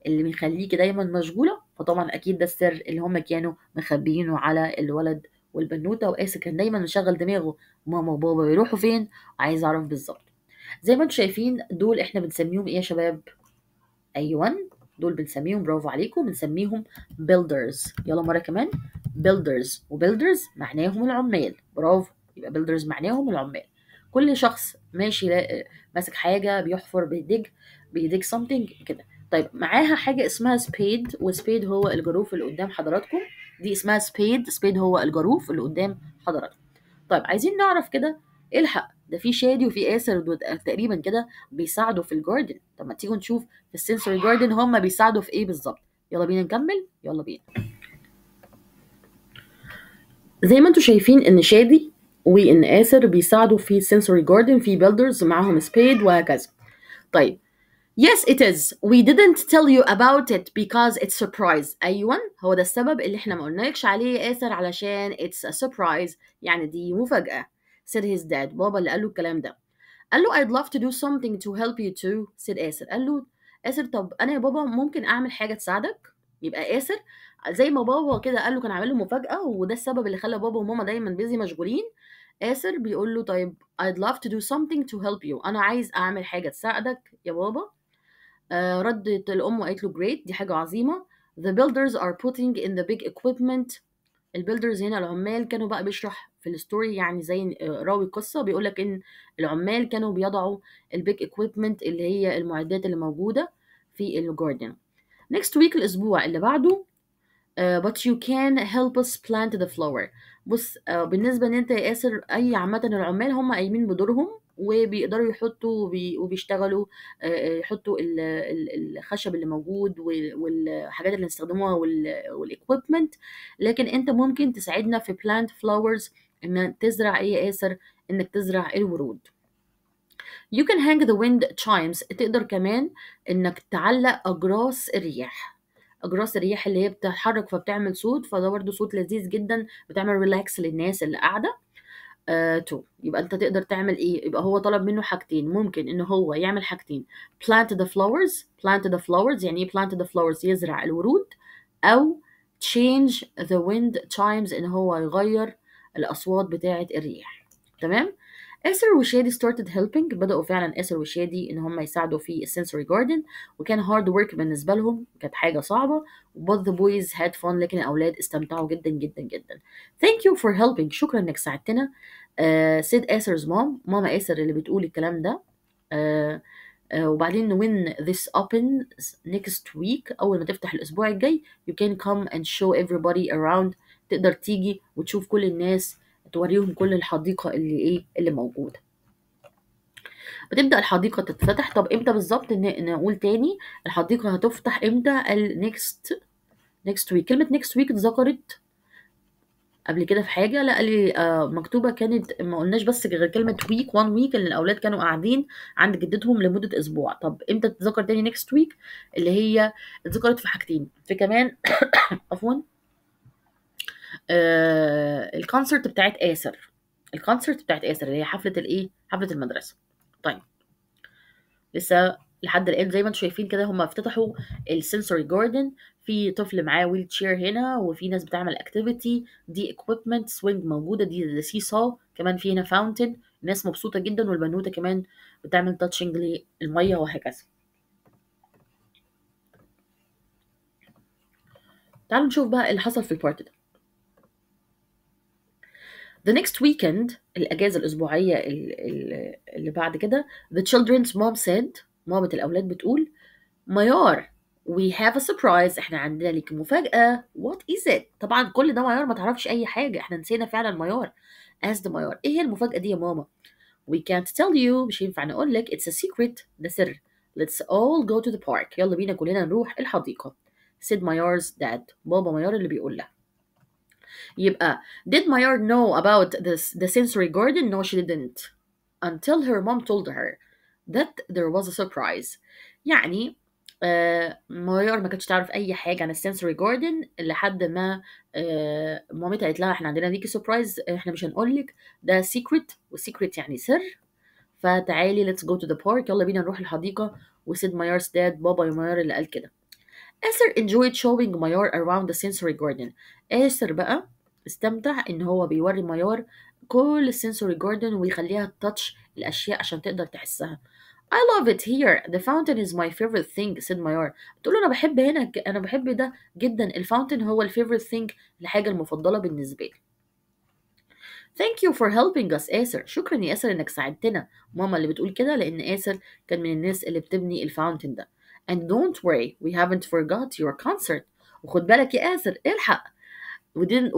اللي بيخليكي دايما مشغولة؟ فطبعا أكيد ده السر اللي هم كانوا مخبيينه على الولد والبنوتة. وآسر كان دايما مشغل دماغه، ماما وبابا بيروحوا فين، عايز أعرف بالظبط. زي ما انتم شايفين دول احنا بنسميهم ايه يا شباب؟ أيوة، دول بنسميهم، برافو عليكم، بنسميهم builders. يلا مرة كمان، builders. وbuilders معناهم العمال، برافو. يبقى builders معناهم العمال. كل شخص ماشي ماسك حاجة بيحفر، بيديج something كده. طيب معاها حاجة اسمها spade، وspade هو الجروف اللي قدام حضراتكم. دي اسمها spade هو الجروف اللي قدام حضراتكم. طيب عايزين نعرف كده، الحق ده في شادي وفي آسر تقريبا كده بيساعدوا في الجاردن. طب ما تيجوا نشوف في السنسوري جاردن هم بيساعدوا في ايه بالظبط. يلا بينا نكمل، يلا بينا. زي ما انتم شايفين ان شادي وان آسر بيساعدوا في السنسوري جاردن، في بيلدرز معاهم سبيد وهكذا. طيب Yes it is. We didn't tell you about it because it's surprise. أيوة، هو ده السبب اللي احنا ما قلنالكش عليه يا آسر، علشان it's a surprise، يعني دي مفاجأة. said his dad. بابا اللي قال له الكلام ده. قال له I'd love to do something to help you too. said آسر. قال له آسر طب أنا يا بابا ممكن أعمل حاجة تساعدك؟ يبقى آسر زي ما بابا كده قال له كان عامل له مفاجأة، وده السبب اللي خلى بابا وماما دايما بيزي مشغولين. آسر بيقول له طيب I'd love to do something to help you، أنا عايز أعمل حاجة تساعدك يا بابا. ردت الأم وقالت له great، دي حاجة عظيمة. The builders are putting in the big equipment. البيلدرز هنا العمال كانوا بقى بيشرح في الستوري، يعني زي راوي القصة بيقول لك إن العمال كانوا بيضعوا البيج equipment اللي هي المعدات اللي موجودة في الجاردن. next week الأسبوع اللي بعده but you can help us plant the flower. بص، بالنسبة ان انت يا ياسر، اي عامة العمال هم قايمين بدورهم وبيقدروا يحطوا وبيشتغلوا، يحطوا الخشب اللي موجود والحاجات اللي هنستخدموها والاكويبمنت. لكن انت ممكن تساعدنا في plant flowers، ان تزرع ايه يا ياسر؟ انك تزرع الورود. You can hang the wind chimes. تقدر كمان انك تعلق اجراس الرياح. اجراس الرياح اللي هي بتتحرك فبتعمل صوت، فده برضه صوت لذيذ جدا، بتعمل ريلاكس للناس اللي قاعده. يبقى انت تقدر تعمل ايه؟ يبقى هو طلب منه حاجتين، ممكن ان هو يعمل حاجتين: plant the flowers. plant the flowers يعني ايه plant the flowers؟ يزرع الورود. او change the wind chimes، ان هو يغير الاصوات بتاعه الرياح. تمام. آسر وشادي started helping. بدأوا فعلا آسر وشادي إن هم يساعدوا في السنسوري جاردن، وكان hard work بالنسبة لهم، كانت حاجة صعبة. both the boys had fun، لكن الأولاد استمتعوا جدا جدا جدا. thank you for helping. شكرا إنك ساعدتنا. said آسر's mom. ماما آسر اللي بتقول الكلام ده. وبعدين when this opens next week، أول ما تفتح الأسبوع الجاي you can come and show everybody around. تقدر تيجي وتشوف كل الناس، توريهم كل الحديقة اللي ايه اللي موجودة. بتبدأ الحديقة تتفتح. طب امتى بالظبط؟ نقول تاني، الحديقة هتفتح امتى؟ next week. كلمة next week اتذكرت قبل كده في حاجة؟ لا، قال لي مكتوبة كانت، ما قلناش بس غير كلمة week one week، اللي الأولاد كانوا قاعدين عند جدتهم لمدة أسبوع. طب امتى تتذكر تاني next week؟ اللي هي اتذكرت في حاجتين، في كمان عفوا، الكونسرت بتاعت آسر. الكونسرت بتاعت آسر اللي هي حفلة الايه؟ حفلة المدرسة. طيب، لسه لحد الآن زي ما انتم شايفين كده هم افتتحوا السنسوري جاردن. في طفل معاه ويل تشير هنا، وفي ناس بتعمل اكتيفيتي، دي اكويبمنت سوينج موجودة، دي سي سو كمان، في هنا فاونتن. الناس مبسوطة جدا، والبنوتة كمان بتعمل تاتشنج للمية وهكذا. تعالوا نشوف بقى اللي حصل في البارت ده. The next weekend، الأجازة الأسبوعية اللي بعد كده، the children's mom said. مامة الأولاد بتقول: ميار we have a surprise. احنا عندنا ليك مفاجأة. what is it؟ طبعا كل ده ميار ما تعرفش أي حاجة، احنا نسينا فعلا ميار. asked ميار: ايه هي المفاجأة دي يا ماما؟ we can't tell you. مش ينفع نقول لك، it's a secret، ده سر. let's all go to the park. يلا بينا كلنا نروح الحديقة. said ميار's dad. بابا ميار اللي بيقول لها. يبقى did Mayar know about the sensory garden? No, she didn't until her mom told her that there was a surprise. يعني مايار ما كانتش تعرف اي حاجه عن السنسوري جاردن لحد ما مامتها قالت لها: احنا عندنا ليكي سربرايز، احنا مش هنقول لك، ده سيكريت، والسيكريت يعني سر. فتعالي let's go to the park، يلا بينا نروح الحديقه. وسيد مايار's dad. بابا مايار اللي قال كده. آسر enjoyed showing ميار around the sensory garden. آسر بقى استمتع ان هو بيوري ميار كل السنسوري جاردن، ويخليها تاتش الاشياء عشان تقدر تحسها. I love it here. The fountain is my favorite thing, said ميار. بتقول له: انا بحب هنا، انا بحب ده جدا. الفاونتن هو الفيفورite thing، الحاجة المفضلة بالنسبة لي. Thank you for helping us آسر. شكرا يا آسر انك ساعدتنا. ماما اللي بتقول كده لان آسر كان من الناس اللي بتبني الفاونتن ده. And don't worry, we haven't forgot your concert. وخد بالك يا آسر، الحق.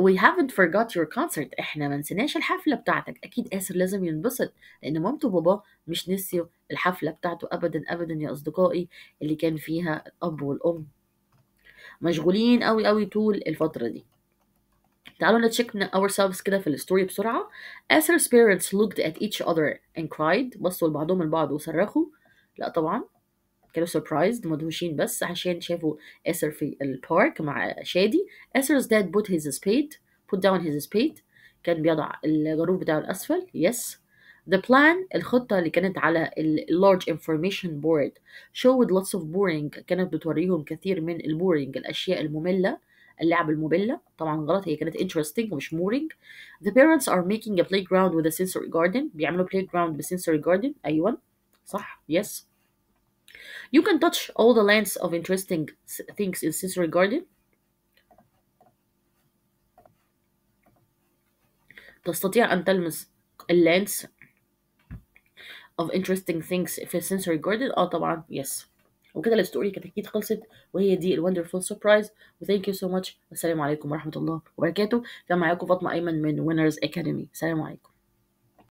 we haven't forgot your concert. احنا ما نسيناش الحفلة بتاعتك. اكيد آسر لازم ينبسط، لان مامته وبابا مش نسيوا الحفلة بتاعته ابدا ابدا يا اصدقائي، اللي كان فيها الاب والام مشغولين قوي قوي طول الفترة دي. تعالوا نتشيك ourselves كده في الستوري بسرعة. Asher's parents looked at each other and cried. بصوا لبعضهم البعض وصرخوا. لا طبعا، كانوا surprised، مدهوشين بس عشان شافوا آسر في البارك مع شادي. Asher's dad put down his spade. كان بيضع الجاروف بتاعه الأسفل. Yes. The plan، الخطة اللي كانت على large information board showed lots of boring. كانت بتوريهم كثير من البورينج، الأشياء المملة، اللعب المملة. طبعا غلط، هي كانت interesting ومش boring. The parents are making a playground with a sensory garden. بيعملوا playground بsensory garden. أيوة صح. Yes. You can touch all the lands of interesting things in sensory garden. تستطيع أن تلمس lands of interesting things في sensory garden. طبعا yes. وكده الستوري كانت اكيد خلصت، وهي دي الوندرفul سربرايز. وثانك يو سو ماتش. والسلام عليكم ورحمه الله وبركاته. كان معاكم فاطمه ايمن من وينرز اكاديمي. سلام عليكم.